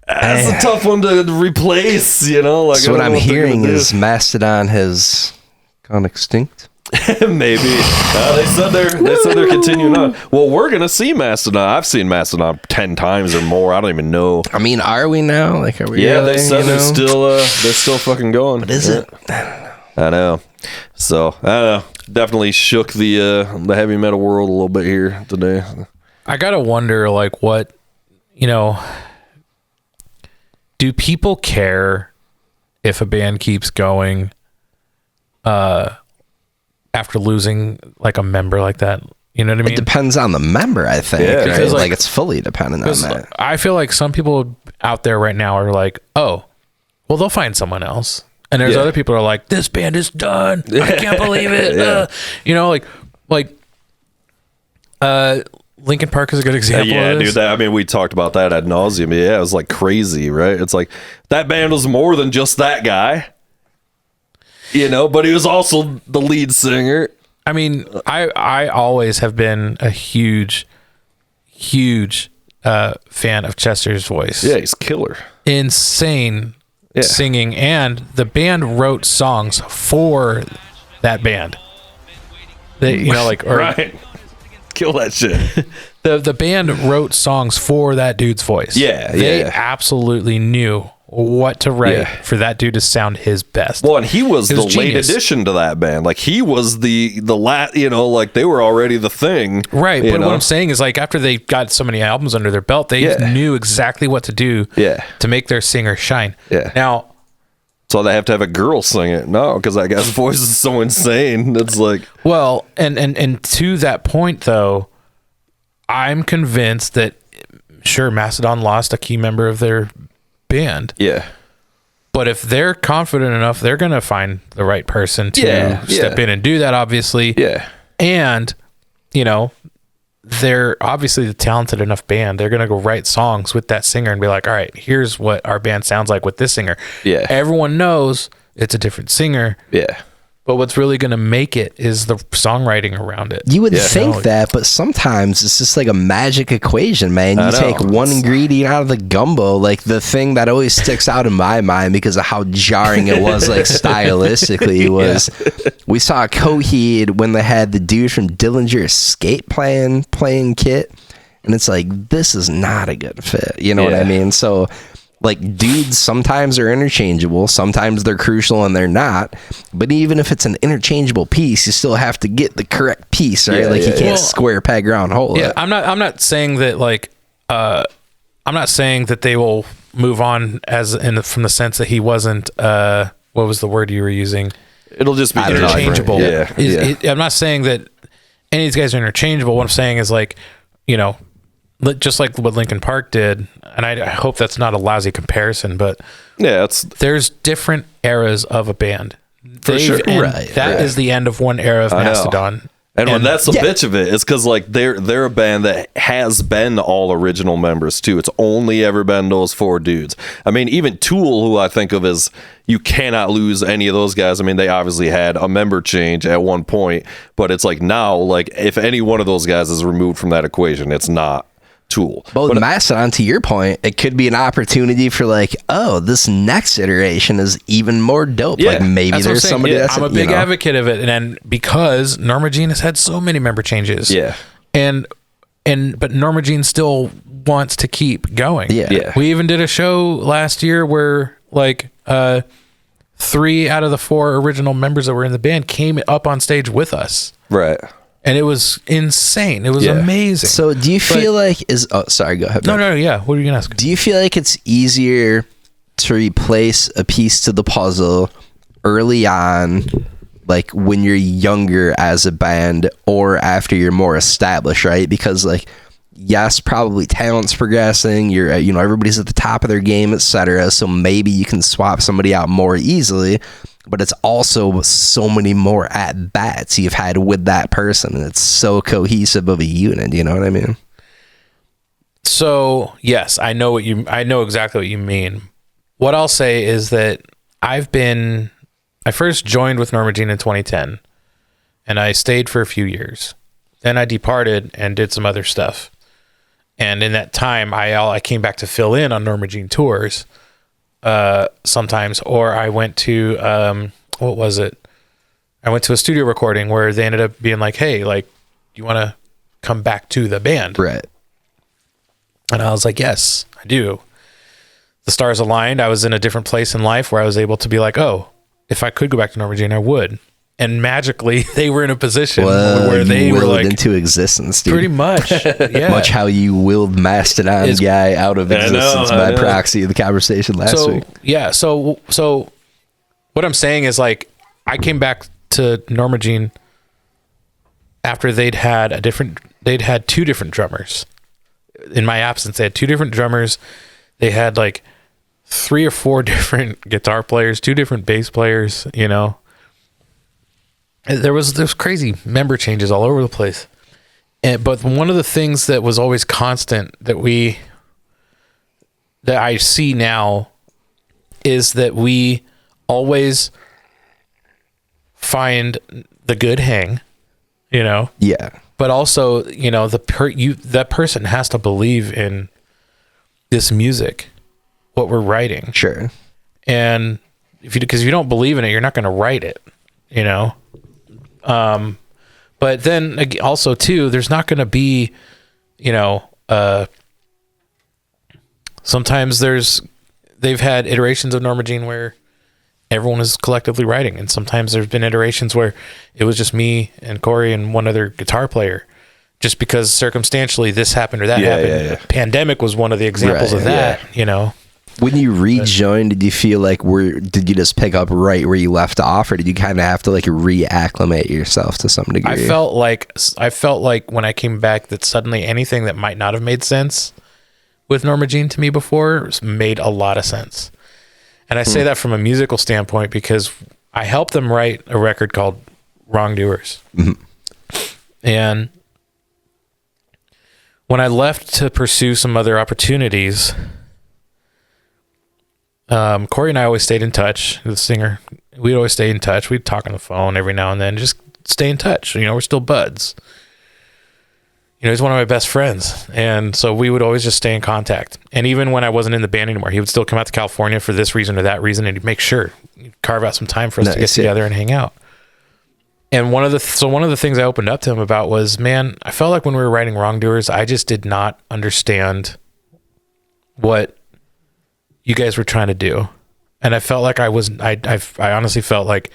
that's a tough one to replace, Like, so what I'm hearing is Mastodon has gone extinct. Maybe they said they're continuing on. Well, we're gonna see Mastodon. I've seen Mastodon 10 times or more. I don't even know. I mean, are we now? Like, are we? Yeah, they said they're still fucking going. What is it? I know. So I don't know. Definitely shook the heavy metal world a little bit here today. I gotta wonder, like, what do people care if a band keeps going after losing like a member like that? You know what I mean? It depends on the member, I think. Yeah, right? Like it's fully dependent on that. I feel like some people out there right now are like, oh, well, they'll find someone else. And there's other people who are like, this band is done. I can't believe it. Linkin Park is a good example of this. Dude. I mean, we talked about that ad nauseum. Yeah, it was like crazy, right? It's like that band was more than just that guy, but he was also the lead singer. I mean, I always have been a huge fan of Chester's voice. Yeah, he's killer. Insane singing, and the band wrote songs for that band. They, right. Kill that shit. The band wrote songs for that dude's voice. Yeah, they absolutely knew what to write for that dude to sound his best. Well, and he was the genius. late addition to that band. Like he was the like they were already the thing. Right. But what I'm saying is like after they got so many albums under their belt, they knew exactly what to do to make their singer shine. Yeah. Now, so they have to have a girl sing it. No, because that guy's voice is so insane. It's like, well, and to that point though, I'm convinced that sure, Mastodon lost a key member of their band. Yeah. But if they're confident enough, they're going to find the right person to step in and do that, obviously. Yeah. And, you know, they're obviously the talented enough band. They're going to go write songs with that singer and be like, all right, here's what our band sounds like with this singer. Yeah. Everyone knows it's a different singer. Yeah. But what's really going to make it is the songwriting around it. You would think that, but sometimes it's just like a magic equation, man. You take one ingredient out of the gumbo. Like the thing that always sticks out in my mind because of how jarring it was, like stylistically, was we saw Coheed when they had the dude from Dillinger Escape playing kit, and it's like, this is not a good fit. You know what I mean? So like dudes sometimes are interchangeable, sometimes they're crucial and they're not, but even if it's an interchangeable piece, you still have to get the correct piece, right? You can't square peg round hole it. I'm not saying that like I'm not saying that they will move on from the sense that he wasn't what was the word you were using? It'll just be interchangeable. I'm not saying that any of these guys are interchangeable. What I'm saying is like, you know, just like what Linkin Park did, and I hope that's not a lousy comparison, but there's different eras of a band. For sure. That is the end of one era of Mastodon. And when that's the bitch of it, it's because like they're a band that has been all original members too. It's only ever been those four dudes. I mean, even Tool, who I think of as you cannot lose any of those guys. I mean, they obviously had a member change at one point, but it's like now, like if any one of those guys is removed from that equation, it's not Tool. But Mastodon, to your point, it could be an opportunity for like, oh, this next iteration is even more dope. Like maybe there's somebody that's I'm a big advocate of it, and because Norma Jean has had so many member changes. But Norma Jean still wants to keep going. We even did a show last year where like 3 out of the 4 original members that were in the band came up on stage with us. Right. And it was insane. It was amazing. So do you feel like sorry, go ahead. No, yeah. What are you going to ask? Do you feel like it's easier to replace a piece to the puzzle early on, like when you're younger as a band, or after you're more established, right? Because like, yes, probably talent's progressing. You're, everybody's at the top of their game, etc. So maybe you can swap somebody out more easily. But it's also so many more at bats you've had with that person, and it's so cohesive of a unit. You know what I mean? So yes, I know exactly what you mean. What I'll say is that I first joined with Norma Jean in 2010, and I stayed for a few years. Then I departed and did some other stuff. And in that time, I came back to fill in on Norma Jean tours. Sometimes, or I went to what was it? I went to a studio recording where they ended up being like, "Hey, like, you want to come back to the band?" Right. And I was like, "Yes, I do." The stars aligned. I was in a different place in life where I was able to be like, "Oh, if I could go back to Norma Jean, I would." And magically, they were in a position where they were like into existence, dude. Pretty much, yeah. Much how you willed Mastodon guy out of existence by proxy of the conversation last week. Yeah. So what I'm saying is like, I came back to Norma Jean after they'd had 2 different drummers. In my absence, they had 2 different drummers. They had like 3 or 4 different guitar players, 2 different bass players, you know. There's crazy member changes all over the place. But one of the things that was always constant that I see now is that we always find the good hang, you know? Yeah. But also, you know, that person has to believe in this music, what we're writing. Sure. And because if you don't believe in it, you're not going to write it, you know? But then also too, there's not going to be, you know, sometimes there's they've had iterations of Norma Jean where everyone is collectively writing, and sometimes there's been iterations where it was just me and Corey and one other guitar player, just because circumstantially this happened or that happened. Pandemic was one of the examples of that. You know, when you rejoined, did you feel like did you just pick up right where you left off, or did you kind of have to like reacclimate yourself to some degree? I felt like when I came back that suddenly anything that might not have made sense with Norma Jean to me before made a lot of sense. And I say that from a musical standpoint because I helped them write a record called Wrongdoers. And when I left to pursue some other opportunities, Corey and I always stayed in touch. The singer, we'd always stay in touch. We'd talk on the phone every now and then, just stay in touch. You know, we're still buds. You know, he's one of my best friends. And so we would always just stay in contact. And even when I wasn't in the band anymore, he would still come out to California for this reason or that reason. And he'd make sure he'd carve out some time for us to get together and hang out. And one of the things I opened up to him about was, man, I felt like when we were writing Wrongdoers, I just did not understand what you guys were trying to do. And I felt like I honestly felt like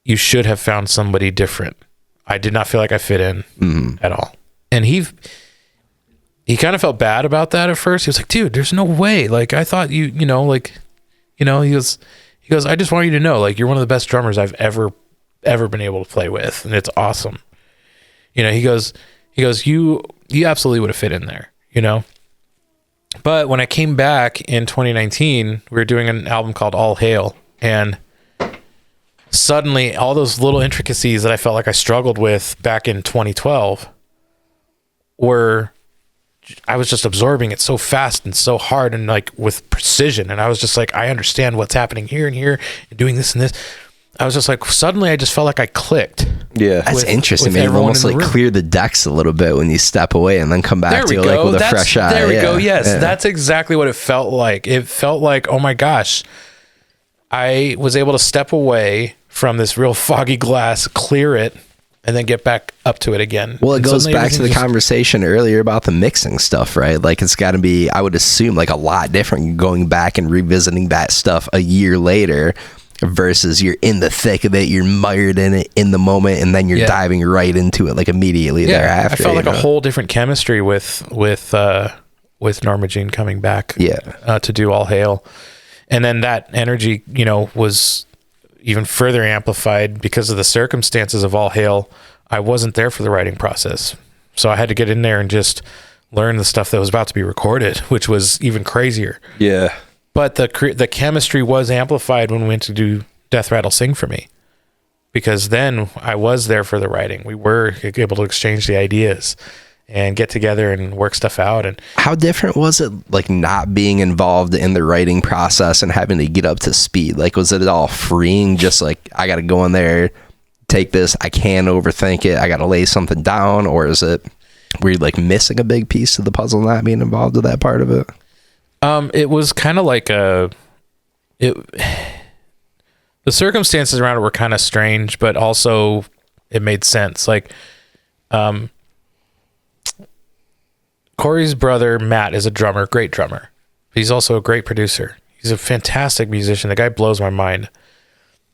you should have found somebody different. I did not feel like I fit in at all. And he kind of felt bad about that at first. He was like, dude, there's no way. Like, I thought he goes, I just want you to know, like, you're one of the best drummers I've ever been able to play with. And it's awesome. You know, he goes, you absolutely would have fit in there, you know? But when I came back in 2019, we were doing an album called All Hail. And suddenly all those little intricacies that I felt like I struggled with back in 2012 I was just absorbing it so fast and so hard and like with precision. And I was just like, I understand what's happening here and here and doing this and this. I was just like, suddenly I just felt like I clicked. Yeah. That's interesting. Man, you almost like clear the decks a little bit when you step away and then come back to it like with a fresh eye. There we go. Yes. Yeah. That's exactly what it felt like. It felt like, oh my gosh, I was able to step away from this real foggy glass, clear it, and then get back up to it again. Well, it goes back to the conversation earlier about the mixing stuff, right? Like, it's got to be, I would assume, like a lot different going back and revisiting that stuff a year later versus you're in the thick of it, you're mired in it in the moment, and then you're diving right into it like immediately thereafter. I felt like a whole different chemistry with Norma Jean coming back to do All Hail. And then that energy, you know, was even further amplified because of the circumstances of All Hail. I wasn't there for the writing process. So I had to get in there and just learn the stuff that was about to be recorded, which was even crazier. Yeah. But the chemistry was amplified when we went to do Death Rattle Sing For Me, because then I was there for the writing. We were able to exchange the ideas and get together and work stuff out. And how different was it, like, not being involved in the writing process and having to get up to speed? Like, was it all freeing? Just like, I got to go in there, take this, I can't overthink it, I got to lay something down? Or is it, were you like missing a big piece of the puzzle not being involved with that part of it? It was kind of like the circumstances around it were kind of strange, but also it made sense. Like, Corey's brother, Matt, is a drummer, great drummer. He's also a great producer. He's a fantastic musician. The guy blows my mind.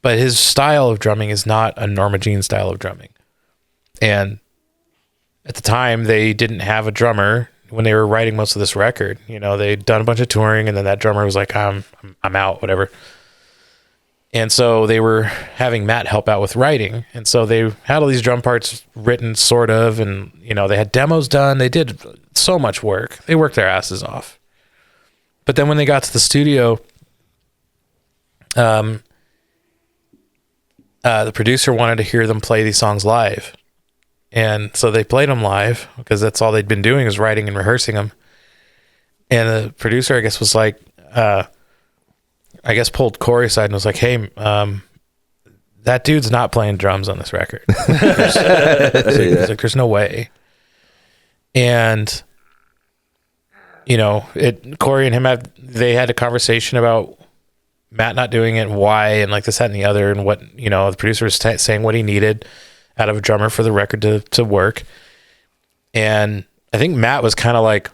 But his style of drumming is not a Norma Jean style of drumming. And at the time, they didn't have a drummer when they were writing most of this record. You know, they'd done a bunch of touring, and then that drummer was like, I'm out, whatever. And so they were having Matt help out with writing. And so they had all these drum parts written, sort of, and, you know, they had demos done. They did so much work. They worked their asses off. But then when they got to the studio, the producer wanted to hear them play these songs live. And so they played them live because that's all they'd been doing is writing and rehearsing them. And the producer, I guess, was like, pulled Corey aside and was like, hey, that dude's not playing drums on this record. He's like, there's no way. And, you know, Corey and him they had a conversation about Matt not doing it and why, and like this, that, and the other, and what, you know, the producer was saying what he needed out of a drummer for the record to work. And I think Matt was kind of like,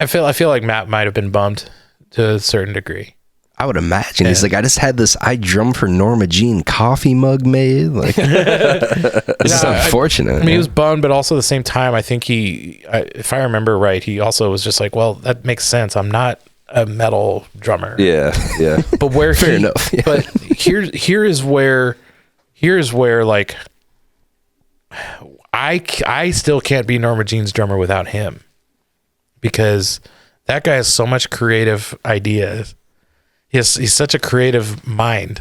I feel like Matt might have been bummed to a certain degree. I would imagine. He's like, I just had this I drum for Norma Jean coffee mug made. Like, this is unfortunate. I mean, he was bummed, but also at the same time, I think if I remember right, he also was just like, well, that makes sense. I'm not a metal drummer. Yeah. But where fair enough. Yeah. But here is where like I still can't be Norma Jean's drummer without him, because that guy has so much creative ideas. He's such a creative mind.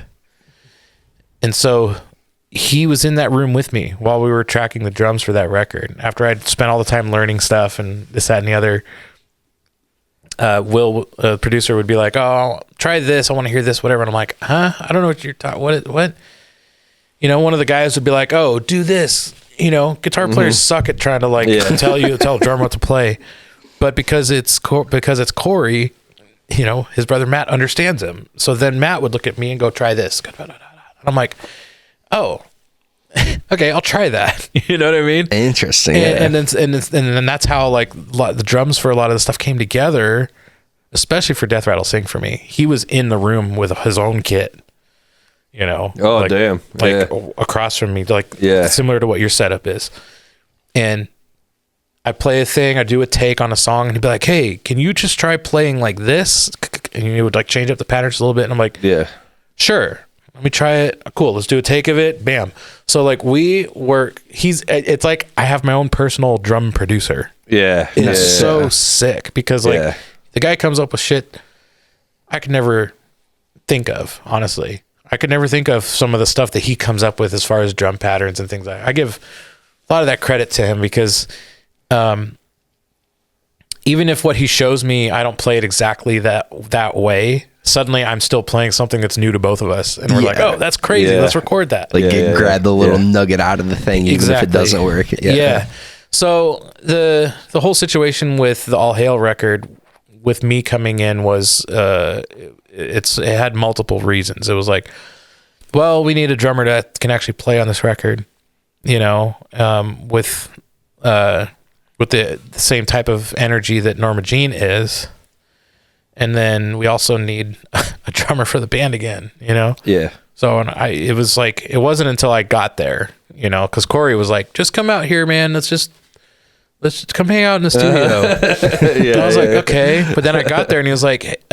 And so he was in that room with me while we were tracking the drums for that record. After I'd spent all the time learning stuff and this, that, and the other, Will, producer, would be like, oh, try this. I want to hear this, whatever. And I'm like, huh? I don't know what you're talking. What? You know, one of the guys would be like, oh, do this. You know, guitar players suck at trying to tell a drummer what to play. But because it's Corey, you know, his brother Matt understands him. So then Matt would look at me and go, try this. And I'm like, oh, okay, I'll try that. You know what I mean? Interesting. And then that's how like the drums for a lot of the stuff came together, especially for Death Rattle Sing for me. He was in the room with his own kit, you know? Oh, like, damn. Like across from me, like similar to what your setup is. And I play a thing, I do a take on a song, and he'd be like, hey, can you just try playing like this? And he would like change up the patterns a little bit. And I'm like, yeah, sure. Let me try it. Cool. Let's do a take of it. Bam. So like we work, it's like I have my own personal drum producer. Yeah. And it's so sick because like the guy comes up with shit I could never think of, honestly. I could never think of some of the stuff that he comes up with as far as drum patterns and things like that. I give a lot of that credit to him because even if what he shows me, I don't play it exactly that way, suddenly I'm still playing something that's new to both of us. And we're like, oh, that's crazy. Let's record that. Like grab the little nugget out of the thing, even if it doesn't work. Yeah. So the whole situation with the All Hail record with me coming in was, it had multiple reasons. It was like, well, we need a drummer that can actually play on this record, you know, with the same type of energy that Norma Jean is. And then we also need a drummer for the band again, you know? Yeah. So it was like, it wasn't until I got there, you know, because Corey was like, just come out here, man. Let's just come hang out in the studio. And I was like, okay. But then I got there and he was like,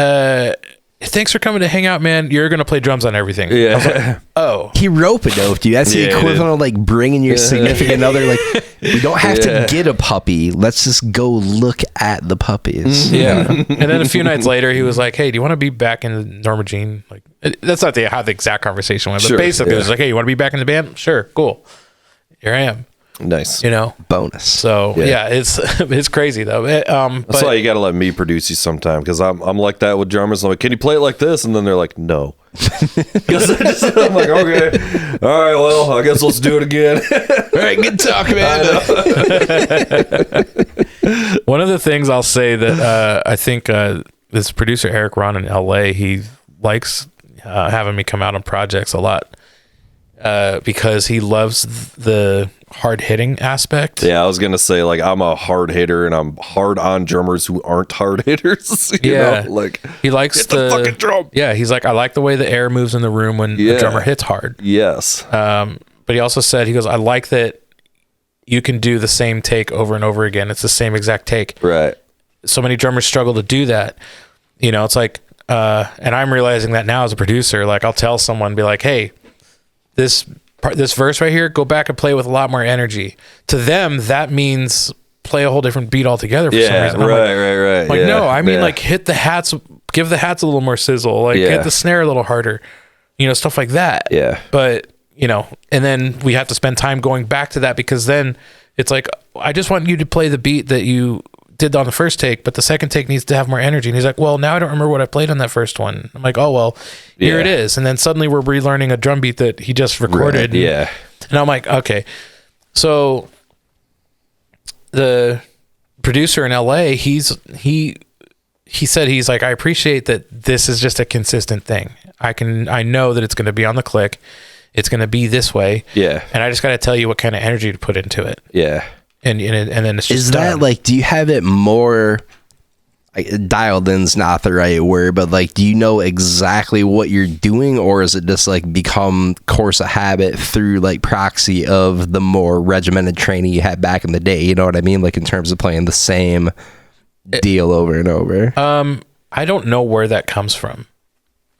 thanks for coming to hang out, man. You're going to play drums on everything. Yeah. I was like, oh. He rope-a-doped you. That's the equivalent of like bringing your significant other. Like, we don't have to get a puppy. Let's just go look at the puppies. Yeah. And then a few nights later, he was like, hey, do you want to be back in Norma Jean? Like, that's not how the exact conversation went, but basically it was like, hey, you want to be back in the band? Sure. Cool. Here I am. Nice. You know, bonus. So it's crazy though. That's why you got to let me produce you sometime, because I'm like that with drummers. I'm like, can you play it like this? And then they're like, no. I'm like, okay, all right, well, I guess let's do it again. All right, good talk, man. One of the things I'll say that I think this producer Eric Ron in LA, he likes having me come out on projects a lot because he loves the hard hitting aspect. Yeah, I was gonna say, like, I'm a hard hitter and I'm hard on drummers who aren't hard hitters. You know? Like, he likes the fucking drum. Yeah, he's like, I like the way the air moves in the room when the drummer hits hard. Yes. But he also said, he goes, I like that you can do the same take over and over again. It's the same exact take. Right. So many drummers struggle to do that. You know, it's like, and I'm realizing that now as a producer. Like, I'll tell someone, be like, hey, this verse right here, go back and play with a lot more energy. To them, that means play a whole different beat altogether for some reason. Right. Like, no, I mean, like, hit the hats, give the hats a little more sizzle, like hit the snare a little harder, you know, stuff like that. Yeah. But, you know, and then we have to spend time going back to that, because then it's like, I just want you to play the beat that you did on the first take, but the second take needs to have more energy. And he's like, well, now I don't remember what I played on that first one. I'm like, oh, well, here it is. And then suddenly we're relearning a drum beat that he just recorded. Right. And I'm like, okay. So the producer in LA, he said, he's like, I appreciate that this is just a consistent thing. I know that it's going to be on the click. It's going to be this way. Yeah. And I just got to tell you what kind of energy to put into it. Yeah. And then it's just is that done. Like, do you have it more dialed in's not the right word, but like, do you know exactly what you're doing, or is it just like become course of habit through like proxy of the more regimented training you had back in the day? You know what I mean? Like in terms of playing the same deal over and over. I don't know where that comes from.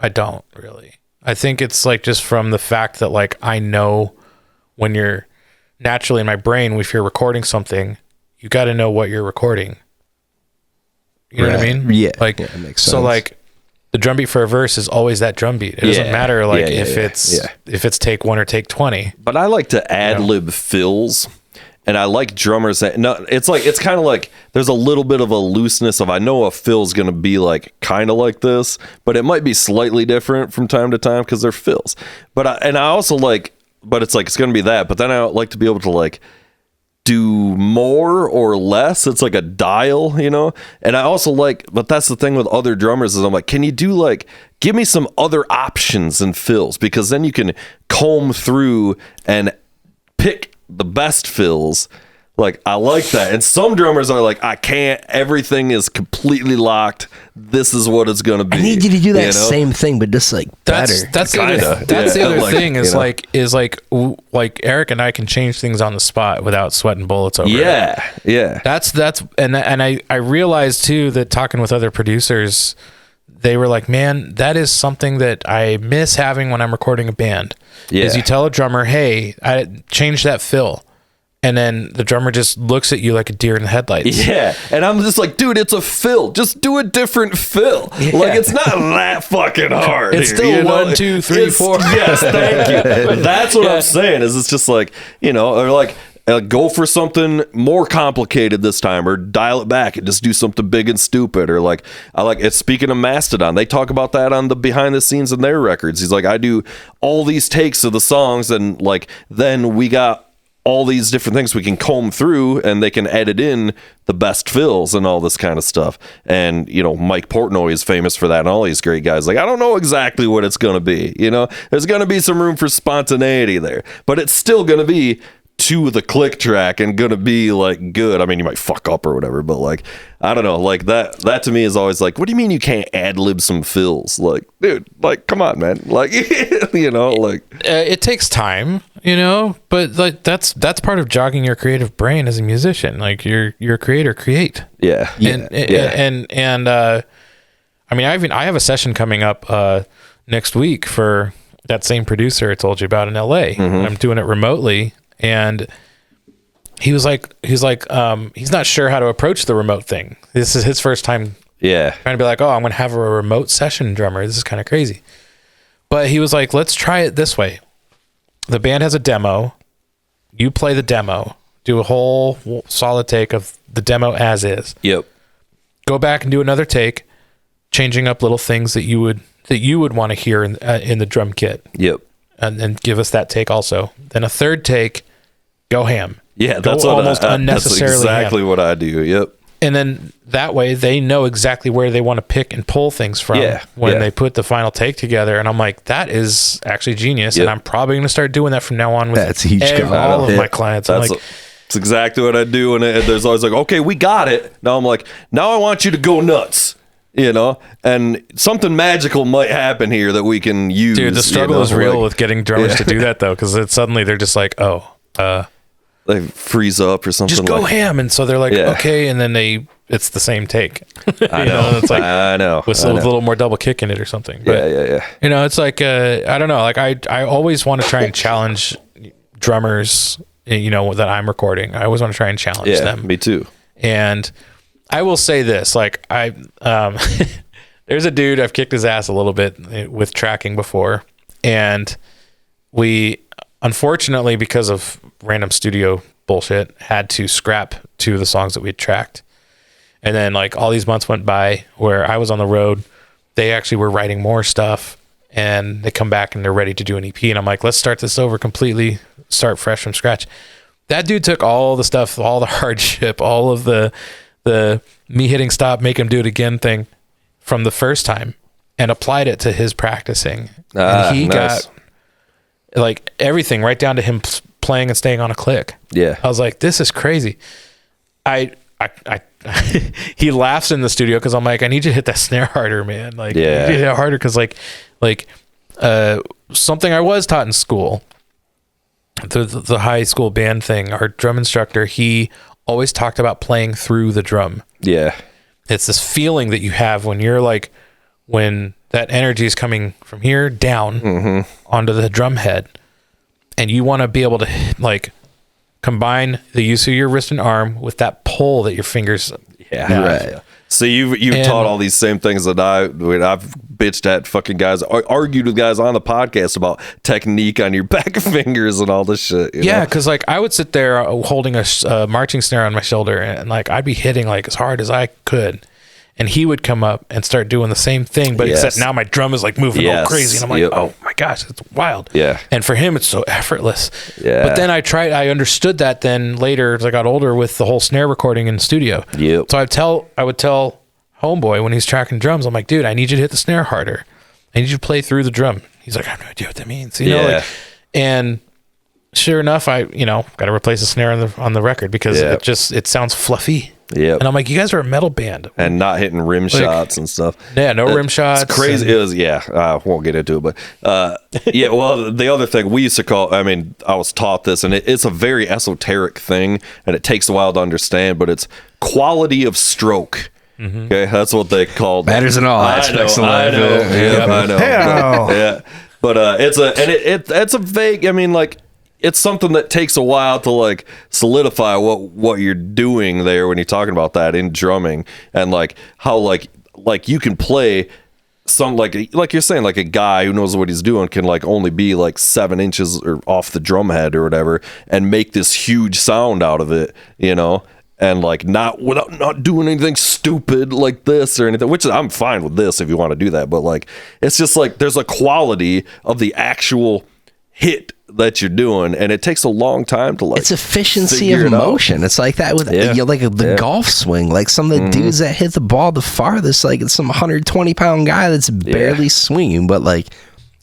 I don't really. I think it's like just from the fact that like I know when you're naturally in my brain, if you're recording something, you got to know what you're recording. You know what I mean? Yeah. Like, that makes sense. so like the drum beat for a verse is always that drum beat. It doesn't matter like if it's take 1 or take 20. But I like to ad lib fills, and I like drummers that it's kind of like there's a little bit of a looseness of I know a fill's going to be like kind of like this, but it might be slightly different from time to time because they're fills. But I also like, but it's like it's going to be that. But then I like to be able to like do more or less. It's like a dial, you know? And I also like, but that's the thing with other drummers is I'm like, can you do like, give me some other options and fills, because then you can comb through and pick the best fills. Like, I like that. And some drummers are like, I can't, everything is completely locked. This is what it's going to be. I need you to do that same thing, but just like better. That's the other thing is like Eric and I can change things on the spot without sweating bullets over it. Yeah. And I realized too that talking with other producers, they were like, man, that is something that I miss having when I'm recording a band. Yeah. Is you tell a drummer, hey, I changed that fill. And then the drummer just looks at you like a deer in the headlights. Yeah. And I'm just like, dude, it's a fill. Just do a different fill. Yeah. Like, it's not that fucking hard. It's still 1, 2, 3, 4. Yes, thank you. But that's what I'm saying is it's just like, you know, or like, go for something more complicated this time, or dial it back and just do something big and stupid. Or like, I like it. Speaking of Mastodon, they talk about that on the behind the scenes in their records. He's like, I do all these takes of the songs, and like, then we got all these different things we can comb through, and they can edit in the best fills and all this kind of stuff. And, you know, Mike Portnoy is famous for that, and all these great guys. Like, I don't know exactly what it's going to be. You know, there's going to be some room for spontaneity there, but it's still going to be to the click track and going to be like good. I mean, you might fuck up or whatever, but like, I don't know, like that to me is always like, what do you mean you can't ad lib some fills? Like, dude, like, come on, man. Like, you know, like it takes time, you know, but like that's part of jogging your creative brain as a musician. Like you're a creator, create. Yeah. And I mean, I have a session coming up next week for that same producer I told you about in LA. Mm-hmm. I'm doing it remotely. And he's not sure how to approach the remote thing. This is his first time. Yeah. Trying to be like, oh, I'm going to have a remote session drummer. This is kind of crazy. But he was like, let's try it this way. The band has a demo. You play the demo. Do a whole solid take of the demo as is. Yep. Go back and do another take, changing up little things that you would want to hear in the drum kit. Yep. And give us that take also. Then a third take, go ham. Yeah, that's exactly what I do. Yep. And then that way they know exactly where they want to pick and pull things from when they put the final take together. And I'm like, that is actually genius. Yep. And I'm probably going to start doing that from now on with all of my clients. That's exactly what I do. And there's always like, okay, we got it. Now I'm like, now I want you to go nuts. You know, and something magical might happen here that we can use. Dude, the struggle is real with getting drummers to do that though, because suddenly they're just like, they freeze up or something. Just go ham, and so they're like, okay, and then it's the same take. I know. It's like, I know. With a little more double kick in it or something. But, yeah. You know, it's like I don't know. Like I always want to try and challenge drummers. You know, that I'm recording. I always want to try and challenge them. Me too. And I will say this, like there's a dude, I've kicked his ass a little bit with tracking before. And we, unfortunately, because of random studio bullshit, had to scrap 2 of the songs that we had tracked. And then like all these months went by where I was on the road. They actually were writing more stuff, and they come back and they're ready to do an EP. And I'm like, let's start this over completely, start fresh from scratch. That dude took all the stuff, all the hardship, all of the me hitting stop, make him do it again thing from the first time, and applied it to his practicing. And he got like everything right down to him playing and staying on a click. Yeah. I was like, this is crazy. I he laughs in the studio because I'm like, I need you to hit that snare harder, man. Like, I need you to hit it harder because something I was taught in school, the high school band thing. Our drum instructor, he always talked about playing through the drum. Yeah, it's this feeling that you have when you're like, when that energy is coming from here down onto the drum head, and you want to be able to like combine the use of your wrist and arm with that pull that your fingers right. So you've taught all these same things that I've bitched at fucking guys, argued with guys on the podcast about technique on your back fingers and all this shit. You know? Because like I would sit there holding a marching snare on my shoulder, and like I'd be hitting like as hard as I could, and he would come up and start doing the same thing, but except now my drum is like moving all crazy, and I'm like, oh my gosh, it's wild. Yeah. And for him, it's so effortless. Yeah. But then I understood that then later as I got older with the whole snare recording in the studio. Yep. So I would tell Homeboy when he's tracking drums, I'm like, dude, I need you to hit the snare harder. I need you to play through the drum. He's like, I have no idea what that means. You know, like, and sure enough, I got to replace the snare on the record because it sounds fluffy. Yeah, and I'm like, you guys are a metal band, and not hitting rim shots and stuff. Yeah, no rim shots. It's crazy. It was I won't get into it, but well, the other thing we used to call, I was taught this, and it's a very esoteric thing, and it takes a while to understand, but it's quality of stroke. Okay, that's what they called. Matters in all aspects of life. I know. But it's a vague. It's something that takes a while to like solidify what you're doing there when you're talking about that in drumming, and like how like you can play some like you're saying, like a guy who knows what he's doing can like only be like 7 inches or off the drum head or whatever and make this huge sound out of it, you know, and like not doing anything stupid like this or anything, which I'm fine with this if you want to do that, but like it's just like there's a quality of the actual hit that you're doing, and it takes a long time to like. It's efficiency of motion. It's like that with the golf swing. Like some of the dudes that hit the ball the farthest, like it's some 120-pound guy that's barely swinging, but like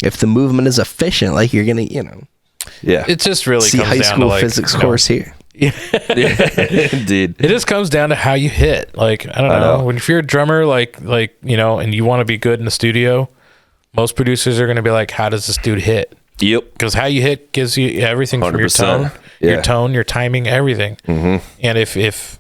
if the movement is efficient, like you're gonna, it just really see comes high down school to like, physics course here. Indeed. It just comes down to how you hit. Like I don't know. When if you're a drummer, like and you want to be good in the studio, most producers are gonna be like, how does this dude hit? Yep. Because how you hit gives you everything from your 100%. tone, your timing, everything. And if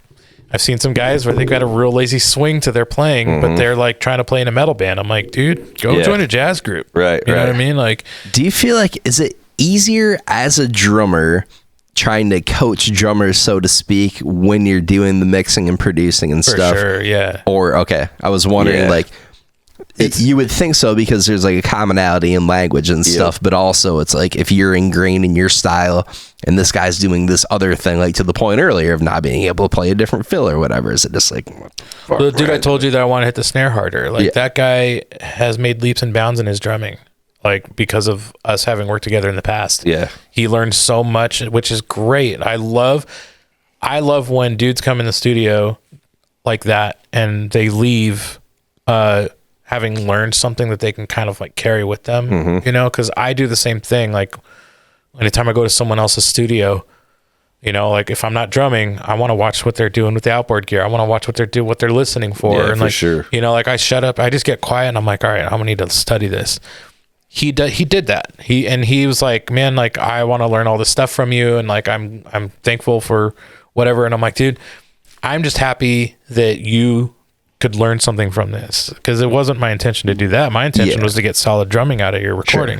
I've seen some guys where they've got a real lazy swing to their playing, but they're like trying to play in a metal band. I'm like, dude, go join a jazz group. Right. You know what I mean? Like, do you feel like, is it easier as a drummer trying to coach drummers, so to speak, when you're doing the mixing and producing and stuff? Sure, yeah. Or, I was wondering, like, you would think so because there's like a commonality in language and stuff, but also it's like if you're ingrained in your style and this guy's doing this other thing, like to the point earlier of not being able to play a different fill or whatever, is it just like the dude I told you that I want to hit the snare harder, like that guy has made leaps and bounds in his drumming, like because of us having worked together in the past. He learned so much, which is great. I love when dudes come in the studio like that and they leave having learned something that they can kind of like carry with them, you know, because I do the same thing. Like anytime I go to someone else's studio, you know, like if I'm not drumming, I want to watch what they're doing with the outboard gear. I want to watch what they're doing, what they're listening for. And like, you know, like I shut up, I just get quiet and I'm like, all right, I'm gonna need to study this. He did that. He was like, man, like I want to learn all this stuff from you. And like, I'm thankful for whatever. And I'm like, dude, I'm just happy that you could learn something from this, because it wasn't my intention to do that. My intention was to get solid drumming out of your recording.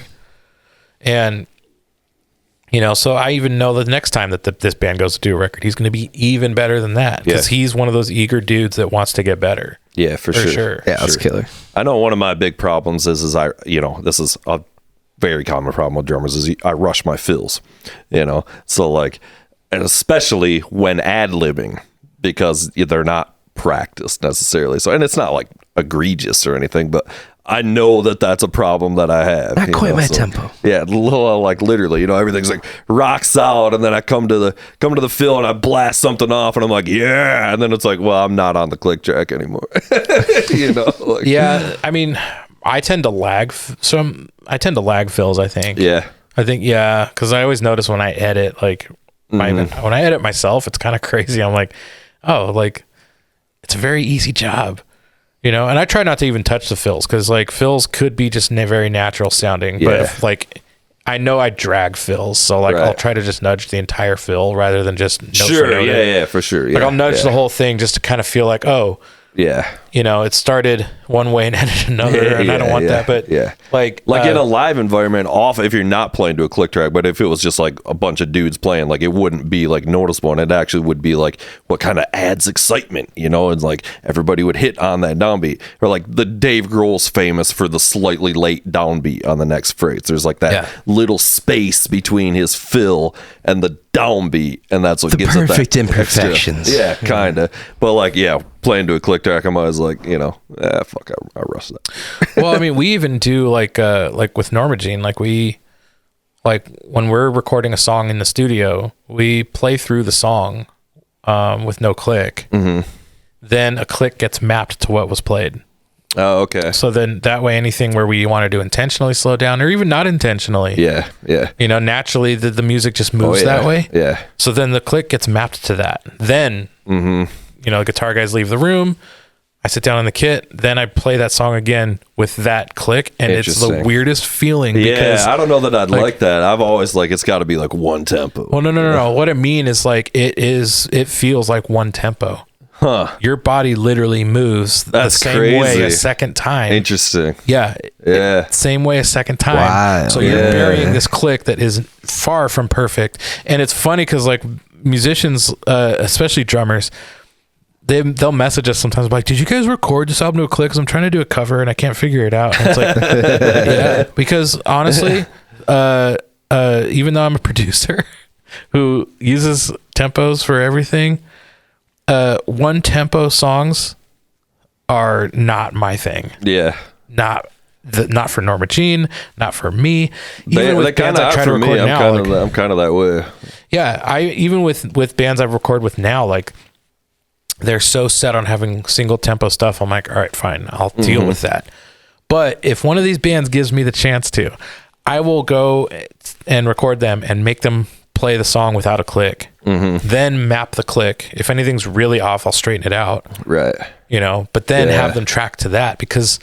And you know, so I even know the next time that this band goes to do a record, he's going to be even better than that, because he's one of those eager dudes that wants to get better. For sure. Yeah, that's killer. I know one of my big problems is this is a very common problem with drummers is I rush my fills, you know, so like, and especially when ad-libbing, because they're not practiced necessarily. So, and it's not like egregious or anything, but I know that that's a problem that I have. Not quite my tempo. Yeah, like literally, you know, everything's like rock solid, and then I come to the fill and I blast something off, and I'm like, yeah, and then it's like, well, I'm not on the click track anymore. You know, like, I mean, I tend to lag fills, I think. Because I always notice when I edit, like when I edit myself, it's kind of crazy. I'm like, oh, like it's a very easy job, you know. And I try not to even touch the fills because like fills could be just very natural sounding, but if, like I know I drag fills, so like I'll try to just nudge the entire fill rather than just note for note. For sure. Like I'll nudge the whole thing just to kind of feel like, oh, you know, it started one way and ended another, and I don't want that. But like in a live environment, off if you're not playing to a click track, but if it was just like a bunch of dudes playing, like it wouldn't be like noticeable, and it actually would be like what kind of adds excitement, you know, and like everybody would hit on that downbeat, or like the Dave Grohl's famous for the slightly late downbeat on the next phrase. There's like that little space between his fill and the downbeat, and that's what gives it that perfect imperfections. Extra, kind of. But like, playing to a click track, I'm always like, you know, fuck, I rust that. Well, I mean, we even do like with Norma Jean, like when we're recording a song in the studio, we play through the song with no click. Then a click gets mapped to what was played. Oh, okay. So then that way, anything where we want to do intentionally slow down or even not intentionally, you know, naturally the music just moves that way. Yeah. So then the click gets mapped to that. Then, you know, the guitar guys leave the room. I sit down on the kit. Then I play that song again with that click, and it's the weirdest feeling. Because, I don't know that I'd like that. I've always like it's got to be like one tempo. Well, no. What I mean is like it feels like one tempo. Huh. Your body literally moves the same way a second time. Interesting. Yeah. Same way a second time. Wow. So you're burying this click that is far from perfect. And it's funny because like musicians, especially drummers, they'll message us sometimes like, did you guys record this album to a click? Because I'm trying to do a cover and I can't figure it out. And it's like, because honestly, even though I'm a producer who uses tempos for everything, one tempo songs are not my thing. Not for Norma Jean, not for me. Even with bands I try to record now, I'm kind of that way. Yeah, even with bands I record with now, like they're so set on having single tempo stuff. I'm like, all right, fine, I'll deal with that. But if one of these bands gives me the chance to, I will go and record them and make them play the song without a click, then map the click. If anything's really off, I'll straighten it out. Right. You know, but then have them track to that because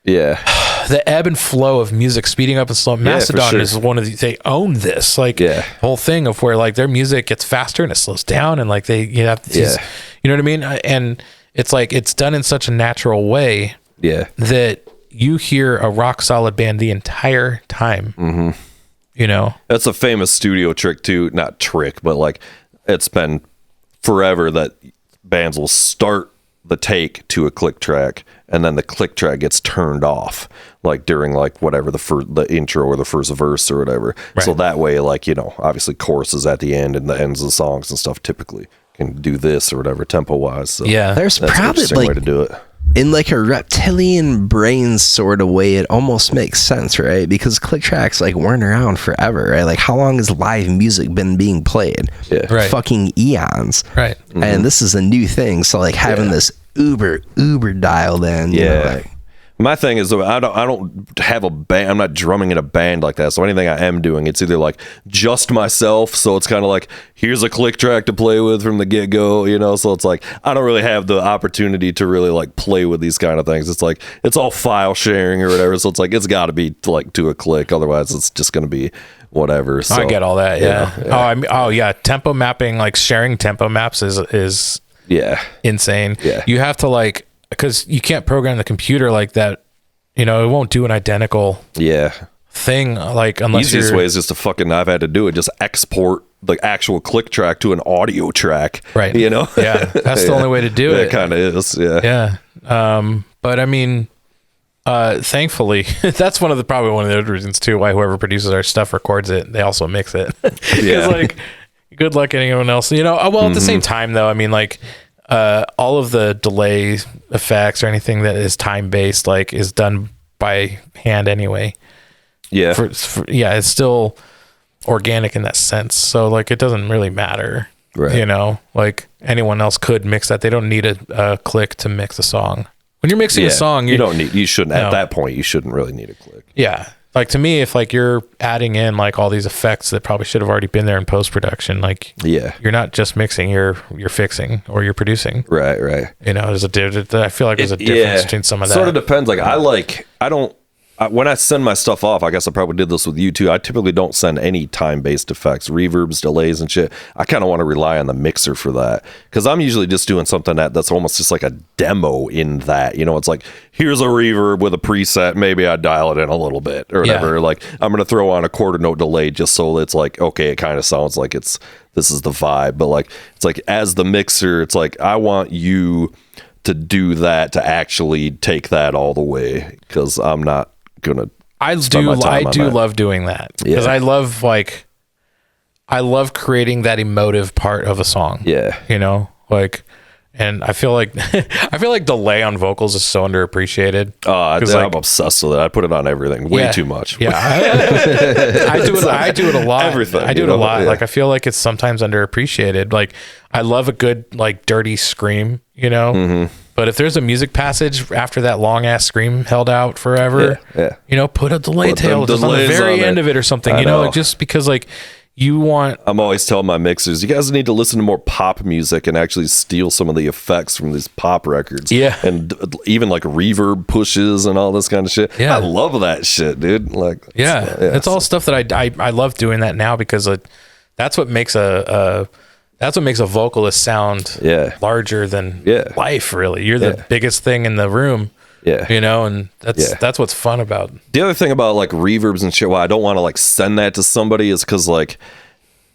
the ebb and flow of music speeding up and slow. Mastodon is one of they own this like whole thing of where like their music gets faster and it slows down and like they you know what I mean, and it's like it's done in such a natural way that you hear a rock solid band the entire time. You know, that's a famous studio trick too. Not trick, but like it's been forever that bands will start the take to a click track and then the click track gets turned off like during like whatever the intro or the first verse or whatever. So that way, like, you know, obviously choruses at the end and the ends of the songs and stuff typically can do this or whatever tempo wise. So there's that's probably an interesting way to do it. In like a reptilian brain sort of way, it almost makes sense, right? Because click tracks like weren't around forever, right? Like how long has live music been being played? Fucking eons. Right. And this is a new thing. So like having this uber dialed in, you know, like, my thing is I don't have a band. I'm not drumming in a band like that. So anything I am doing, it's either like just myself. So it's kind of like, here's a click track to play with from the get go, you know? So it's like, I don't really have the opportunity to really like play with these kind of things. It's like, it's all file sharing or whatever. So it's like, it's gotta be like to a click. Otherwise it's just going to be whatever. So I get all that. Yeah. Tempo mapping, like sharing tempo maps is insane. You have to like, because you can't program the computer like that, you know, it won't do an identical thing, like unless easiest way is just to fucking I've had to do it, just export the actual click track to an audio track, right? You know, that's the only way to do it. It kind of is, but I mean, thankfully, that's probably one of the other reasons too why whoever produces our stuff records it, they also mix it. Because like, good luck anyone else, you know. Well, at the same time though, I mean, like, all of the delay effects or anything that is time based, like, is done by hand anyway. It's still organic in that sense. So like, it doesn't really matter, you know. Like anyone else could mix that. They don't need a click to mix a song. When you're mixing a song, you shouldn't at that point. You shouldn't really need a click. Yeah. Like to me, if like you're adding in like all these effects that probably should have already been there in post-production, like you're not just mixing, you're fixing or you're producing. Right. You know, I feel like there's a difference between some of that. Sort of depends. Like when I send my stuff off, I guess I probably did this with you too. I typically don't send any time-based effects, reverbs, delays, and shit. I kind of want to rely on the mixer for that because I'm usually just doing something that's almost just like a demo in that. You know, it's like, here's a reverb with a preset. Maybe I dial it in a little bit or whatever. Yeah. Like I'm going to throw on a quarter note delay just so it's like, okay, it kind of sounds like this is the vibe. But like, it's like as the mixer, it's like, I want you to do that, to actually take that all the way because I'm not gonna I do love doing that because I love creating that emotive part of a song, you know, like, and I feel like delay on vocals is so underappreciated. I'm obsessed with it. I put it on everything way too much. I do it a lot. Everything I do it a lot. Like I feel like it's sometimes underappreciated. Like I love a good like dirty scream, you know. Mm-hmm. But if there's a music passage after that long ass scream held out forever, you know, put a delay tail just on the very end of it or something, you know, like just because like you want. I'm always telling my mixers, you guys need to listen to more pop music and actually steal some of the effects from these pop records. Yeah. And even like reverb pushes and all this kind of shit. Yeah. I love that shit, dude. Like, it's all stuff that I love doing that now because that's what makes a vocalist sound larger than life, really. You're the biggest thing in the room, you know, and that's what's fun about it. The other thing about like reverbs and shit, why I don't want to like send that to somebody is because like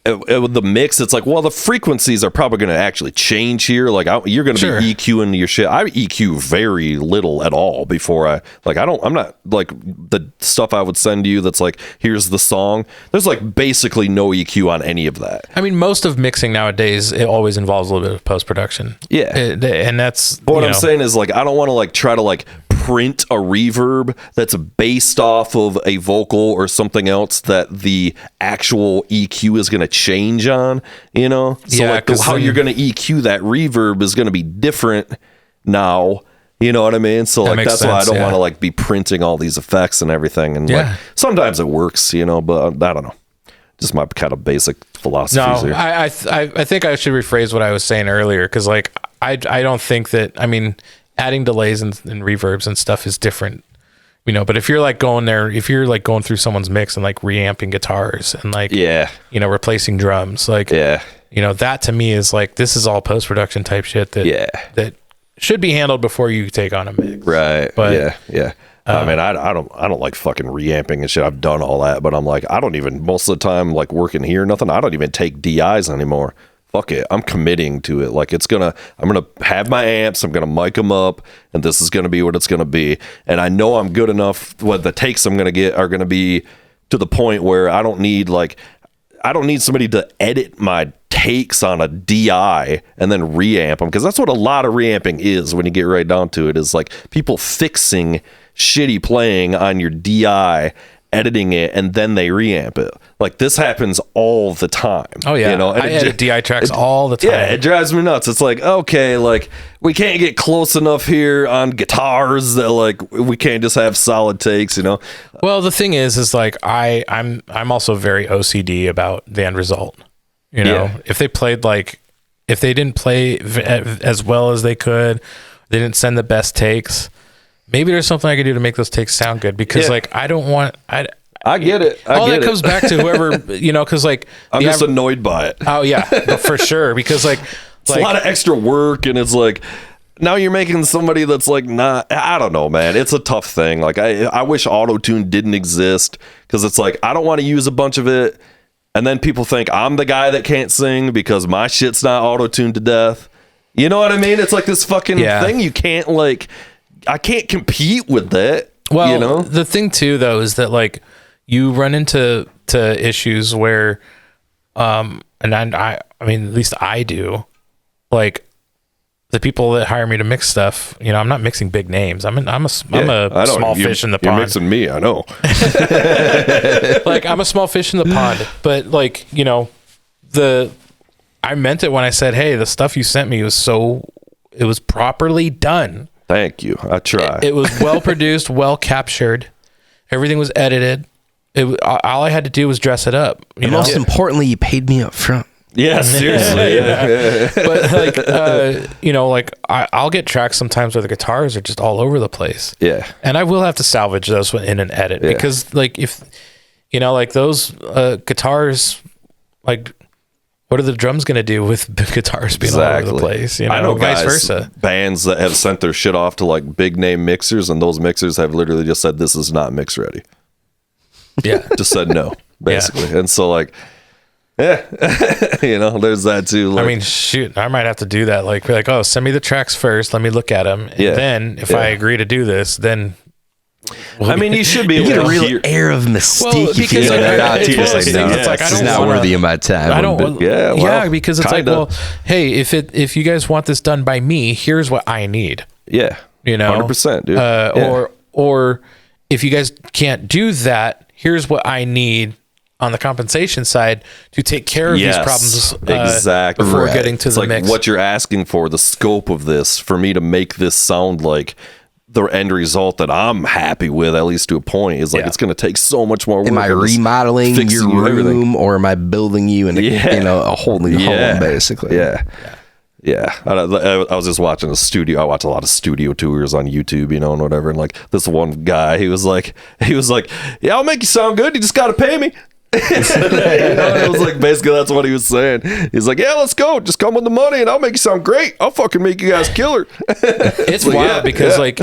with the mix, it's like, well, the frequencies are probably going to actually change here. Like you're going to be EQing your shit. I EQ very little at all before I'm not like the stuff I would send you that's like, here's the song. There's like basically no EQ on any of that. I mean, most of mixing nowadays, it always involves a little bit of post-production. Yeah. And that's, but what I'm saying is like, I don't want to like try to like print a reverb that's based off of a vocal or something else that the actual EQ is going to change on, you know? So like how you're going to EQ that reverb is going to be different now, you know what I mean? So like that's why I don't want to like be printing all these effects and everything. And like sometimes it works, you know, but I don't know. Just my kind of basic philosophies here. I think I should rephrase what I was saying earlier because like I don't think that, I mean, adding delays and reverbs and stuff is different, you know, but if you're like going through someone's mix and like reamping guitars and like, you know, replacing drums, like, you know, that to me is like, this is all post-production type shit that should be handled before you take on a mix. Right. But I mean, I don't like fucking reamping and shit. I've done all that, but I'm like, I don't even, most of the time, like working here, nothing, I don't even take DIs anymore. Fuck it. I'm committing to it. Like I'm going to have my amps. I'm going to mic them up and this is going to be what it's going to be. And I know I'm good enough. What the takes I'm going to get are going to be to the point where I don't need somebody to edit my takes on a DI and then reamp them. Cause that's what a lot of reamping is when you get right down to it, is like people fixing shitty playing on your DI, editing it, and then they reamp it. Like this happens all the time. Oh yeah, you know, I edit DI tracks all the time. Yeah, it drives me nuts. It's like, okay, like we can't get close enough here on guitars that like we can't just have solid takes, you know. Well, the thing is like I'm also very OCD about the end result. You know, if they didn't play as well as they could, they didn't send the best takes. Maybe there's something I could do to make those takes sound good because like I don't want I get it. All that comes back to whoever, you know, because like I'm just annoyed by it. Oh yeah, for sure. Because like it's a lot of extra work, and it's like now you're making somebody that's like not. I don't know, man. It's a tough thing. Like I wish auto-tune didn't exist because it's like I don't want to use a bunch of it, and then people think I'm the guy that can't sing because my shit's not auto-tuned to death. You know what I mean? It's like this fucking thing. You can't like. I can't compete with that. Well, you know? The thing too, though, is that like you run into issues where, and I mean, at least I do, like the people that hire me to mix stuff. You know, I'm not mixing big names. I'm a small fish in the pond. You're mixing me, I know. Like I'm a small fish in the pond, but like you know, I meant it when I said, hey, the stuff you sent me it was properly done. Thank you. I try. It was well produced, well captured. Everything was edited. all I had to do was dress it up. And most importantly, you paid me up front. Yeah, seriously. But like, I'll get tracks sometimes where the guitars are just all over the place. Yeah. And I will have to salvage those in an edit because like if, like those guitars, like what are the drums going to do with guitars being all over the place? I know vice guys, versa. bands that have sent their shit off to like big name mixers, and those mixers have literally just said, this is not mix ready. Yeah. Just said no, basically. And so like, there's that too. Like, I mean, shoot, I might have to do that. Like, be like, oh, send me the tracks first. Let me look at them. And then if I agree to do this, then. I mean, you should be able You get to a real hear. air of mystique Well, if you because go there. it's like, I It's don't not wanna- worthy of my time. I don't. Yeah, because it's kinda. like, well, hey, if you guys want this done by me, here's what I need. Yeah. 100%, dude. Or if you guys can't do that, here's what I need on the compensation side to take care of these problems exactly before getting to it's the like mix. what you're asking for, the scope of this, for me to make this sound like the end result that I'm happy with, at least to a point, is like it's going to take so much more work. Am I remodeling your room, or am I building you into a whole new home, basically? Yeah. I was just watching a studio. I watch a lot of studio tours on YouTube, and whatever. And like this one guy, he was like, yeah, I'll make you sound good. You just got to pay me. It was like basically that's what he was saying. He's like, yeah, let's go. Just come with the money, and I'll make you sound great. I'll fucking make you guys killer. It's wild because like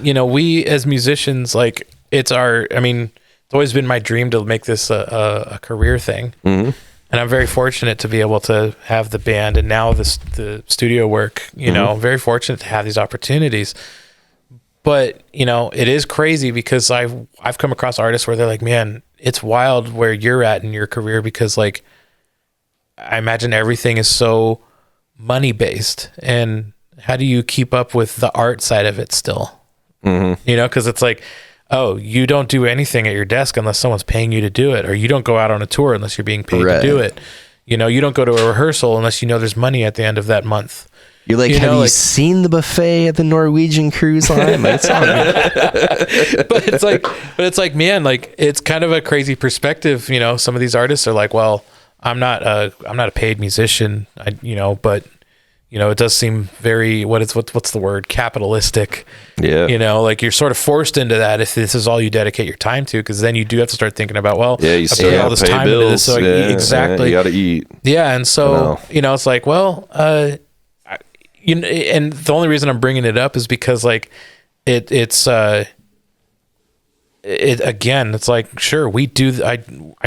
we as musicians, like it's always been my dream to make this a career thing. Mm-hmm. And I'm very fortunate to be able to have the band and now the studio work. I'm very fortunate to have these opportunities. But it is crazy because I've come across artists where they're like, man, it's wild where you're at in your career because like I imagine everything is so money based, and how do you keep up with the art side of it still? Mm-hmm. Because it's like, oh, you don't do anything at your desk unless someone's paying you to do it, or you don't go out on a tour unless you're being paid to do it. You don't go to a rehearsal unless there's money at the end of that month. You're like, have you seen the buffet at the Norwegian cruise line? It's all good. but it's like, man, like it's kind of a crazy perspective. Some of these artists are like, well, I'm not a paid musician, but it does seem very what's the word, capitalistic. Yeah. Like you're sort of forced into that if this is all you dedicate your time to, because then you do have to start thinking about, well, you I put all this time into this, so exactly. You got to eat. Yeah, and so it's like, well, and the only reason I'm bringing it up is because like it's again, it's like, sure, I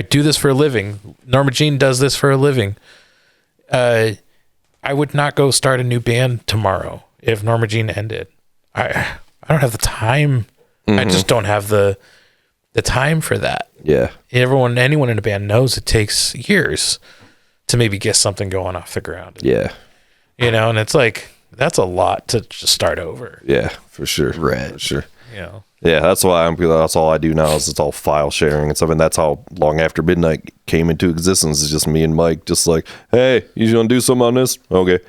do this for a living. Norma Jean does this for a living. I would not go start a new band tomorrow if Norma Jean ended. I don't have the time. Mm-hmm. I just don't have the time for that. Yeah. Anyone in a band knows it takes years to maybe get something going off the ground. Yeah. And it's like, that's a lot to just start over. Yeah, for sure. Right. For sure. Yeah, that's why that's all I do now is it's all file sharing and stuff. And that's how Long After Midnight came into existence. It's just me and Mike, just like, hey, you want to do something on this? Okay.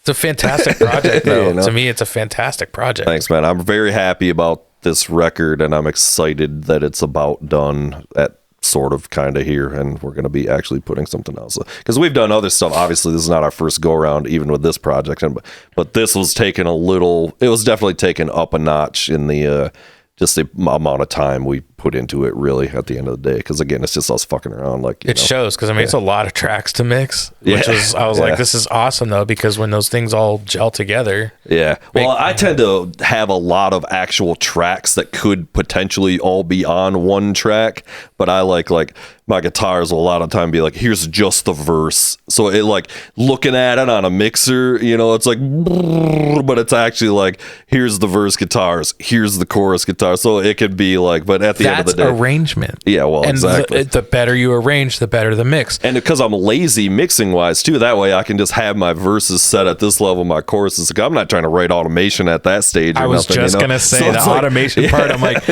It's a fantastic project, though. To me, it's a fantastic project. Thanks, man. I'm very happy about this record, and I'm excited that it's about done at sort of kind of here, and we're going to be actually putting something else, because we've done other stuff. Obviously this is not our first go around, even with this project, but this was taken it was definitely taken up a notch in the just the amount of time we put into it, really, at the end of the day, because again, it's just us fucking around. Like it shows, because it's a lot of tracks to mix, which I was like, this is awesome though, because when those things all gel together. Well, I tend to have a lot of actual tracks that could potentially all be on one track, but I like my guitars will a lot of time be like, here's just the verse, so it like looking at it on a mixer, it's like, but it's actually like, here's the verse guitars, here's the chorus guitar, so it could be like, but at the end of the day, arrangement. Yeah, well, and exactly. The better you arrange, the better the mix. And because I'm lazy mixing wise too, that way I can just have my verses set at this level, my choruses. I'm not trying to write automation at that stage. I was just gonna say so the automation part. I'm like,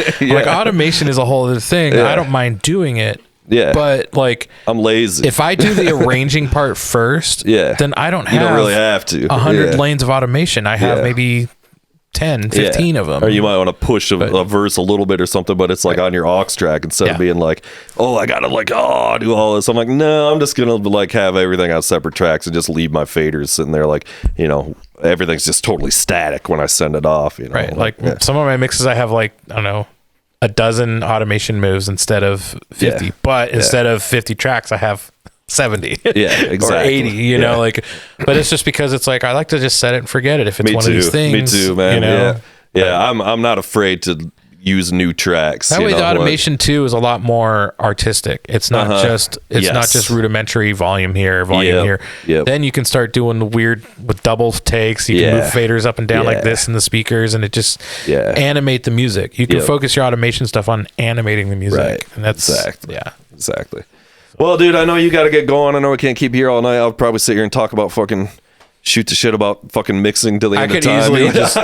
automation is a whole other thing. I don't mind doing it. Yeah, but like, I'm lazy. If I do the arranging part first, then I don't have. You don't really have to. 100 lanes of automation. I have maybe 10, 15 of them. Or you might want to push a verse a little bit or something, but it's like on your aux track instead of being like, oh, I gotta like, do all this. I'm like, no, I'm just gonna like have everything on separate tracks and just leave my faders sitting there, like, everything's just totally static when I send it off. Right. Like some of my mixes, I have like, I don't know, a dozen automation moves instead of 50, but instead of 50 tracks, I have 70 exactly. or 80, like, but it's just because it's like, I like to just set it and forget it if it's one of these things. Me too, man. I'm not afraid to use new tracks. That way the automation too is a lot more artistic. It's not just not just rudimentary volume here, here. Yep. Then you can start doing the weird with double takes. You can move faders up and down like this in the speakers, and it just animate the music. You can focus your automation stuff on animating the music. Right. And that's exactly. Well, dude, I know you got to get going. I know we can't keep you here all night. I'll probably sit here and talk about shoot the shit about fucking mixing till the end of time.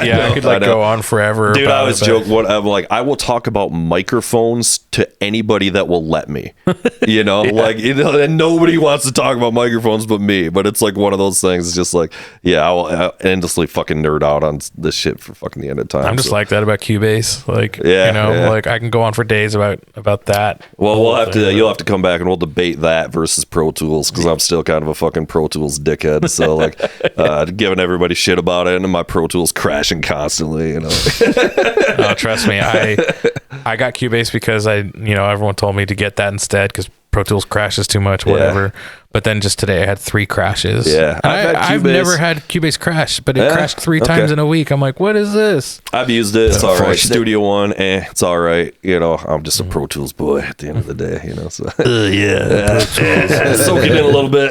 I could go on forever. Dude, I was joking. I'm like, I will talk about microphones to anybody that will let me. And nobody wants to talk about microphones but me. But it's like one of those things. It's just like, I'll endlessly fucking nerd out on this shit for fucking the end of time. I'm just like that about Cubase. Like, like I can go on for days about that. Well, you'll have to come back and we'll debate that versus Pro Tools, because I'm still kind of a fucking Pro Tools dickhead. So like, giving everybody shit about it, and my Pro Tools crashing constantly. Oh, trust me, I got Cubase because everyone told me to get that instead because Pro Tools crashes too much, whatever. But then just today I had 3 crashes. Yeah, I've never had Cubase crash, but it crashed 3 times in a week. I'm like, what is this? I've used it. It's all right. Studio One, it's all right. I'm just a Pro Tools boy at the end of the day. So soak it in a little bit.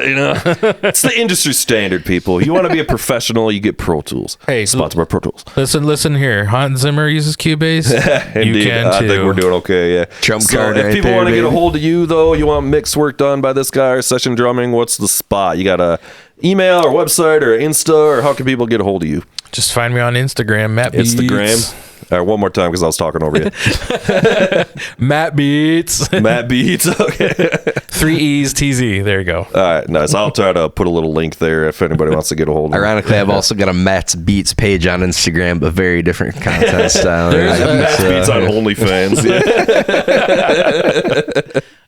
It's the industry standard, people. You want to be a professional, you get Pro Tools. Hey, sponsored by Pro Tools. Listen here. Hans Zimmer uses Cubase. Indeed, you can too. I think we're doing okay. Yeah. Trump card. If people want to get a hold of you, though, you want mix work done by this guy or session drumming, what's the spot? You got a email or website or Insta, or how can people get a hold of you? Just find me on Instagram, Matt Beats. Instagram. All right, one more time because I was talking over you. Matt Beats. Matt Beats. Okay. 3 E's TZ. There you go. All right, nice. I'll try to put a little link there if anybody wants to get a hold of me. Ironically, I've also got a Matt's Beats page on Instagram, but very different content style. Matt's Beats on OnlyFans.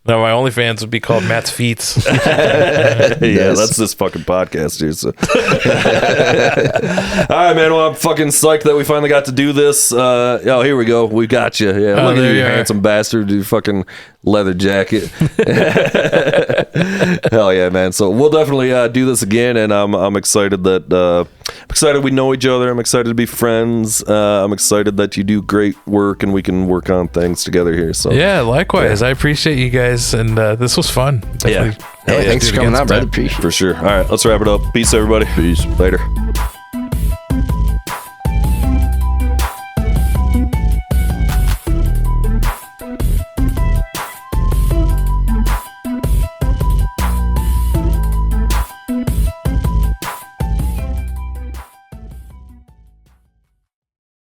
No, my OnlyFans would be called Matt's Feats. That's this fucking podcast, dude. So. All right, man. Well, I'm fucking psyched that we finally got to do this. Here we go. We got you. Yeah, look at you, handsome bastard. You fucking leather jacket. Hell yeah, man. So we'll definitely do this again, and I'm excited that we know each other. I'm excited to be friends. I'm excited that you do great work and we can work on things together here. So likewise. I appreciate you guys, and this was fun. Definitely. Thanks for coming out, brother. Appreciate it. For sure. All right, let's wrap it up. Peace, everybody. Peace. Later.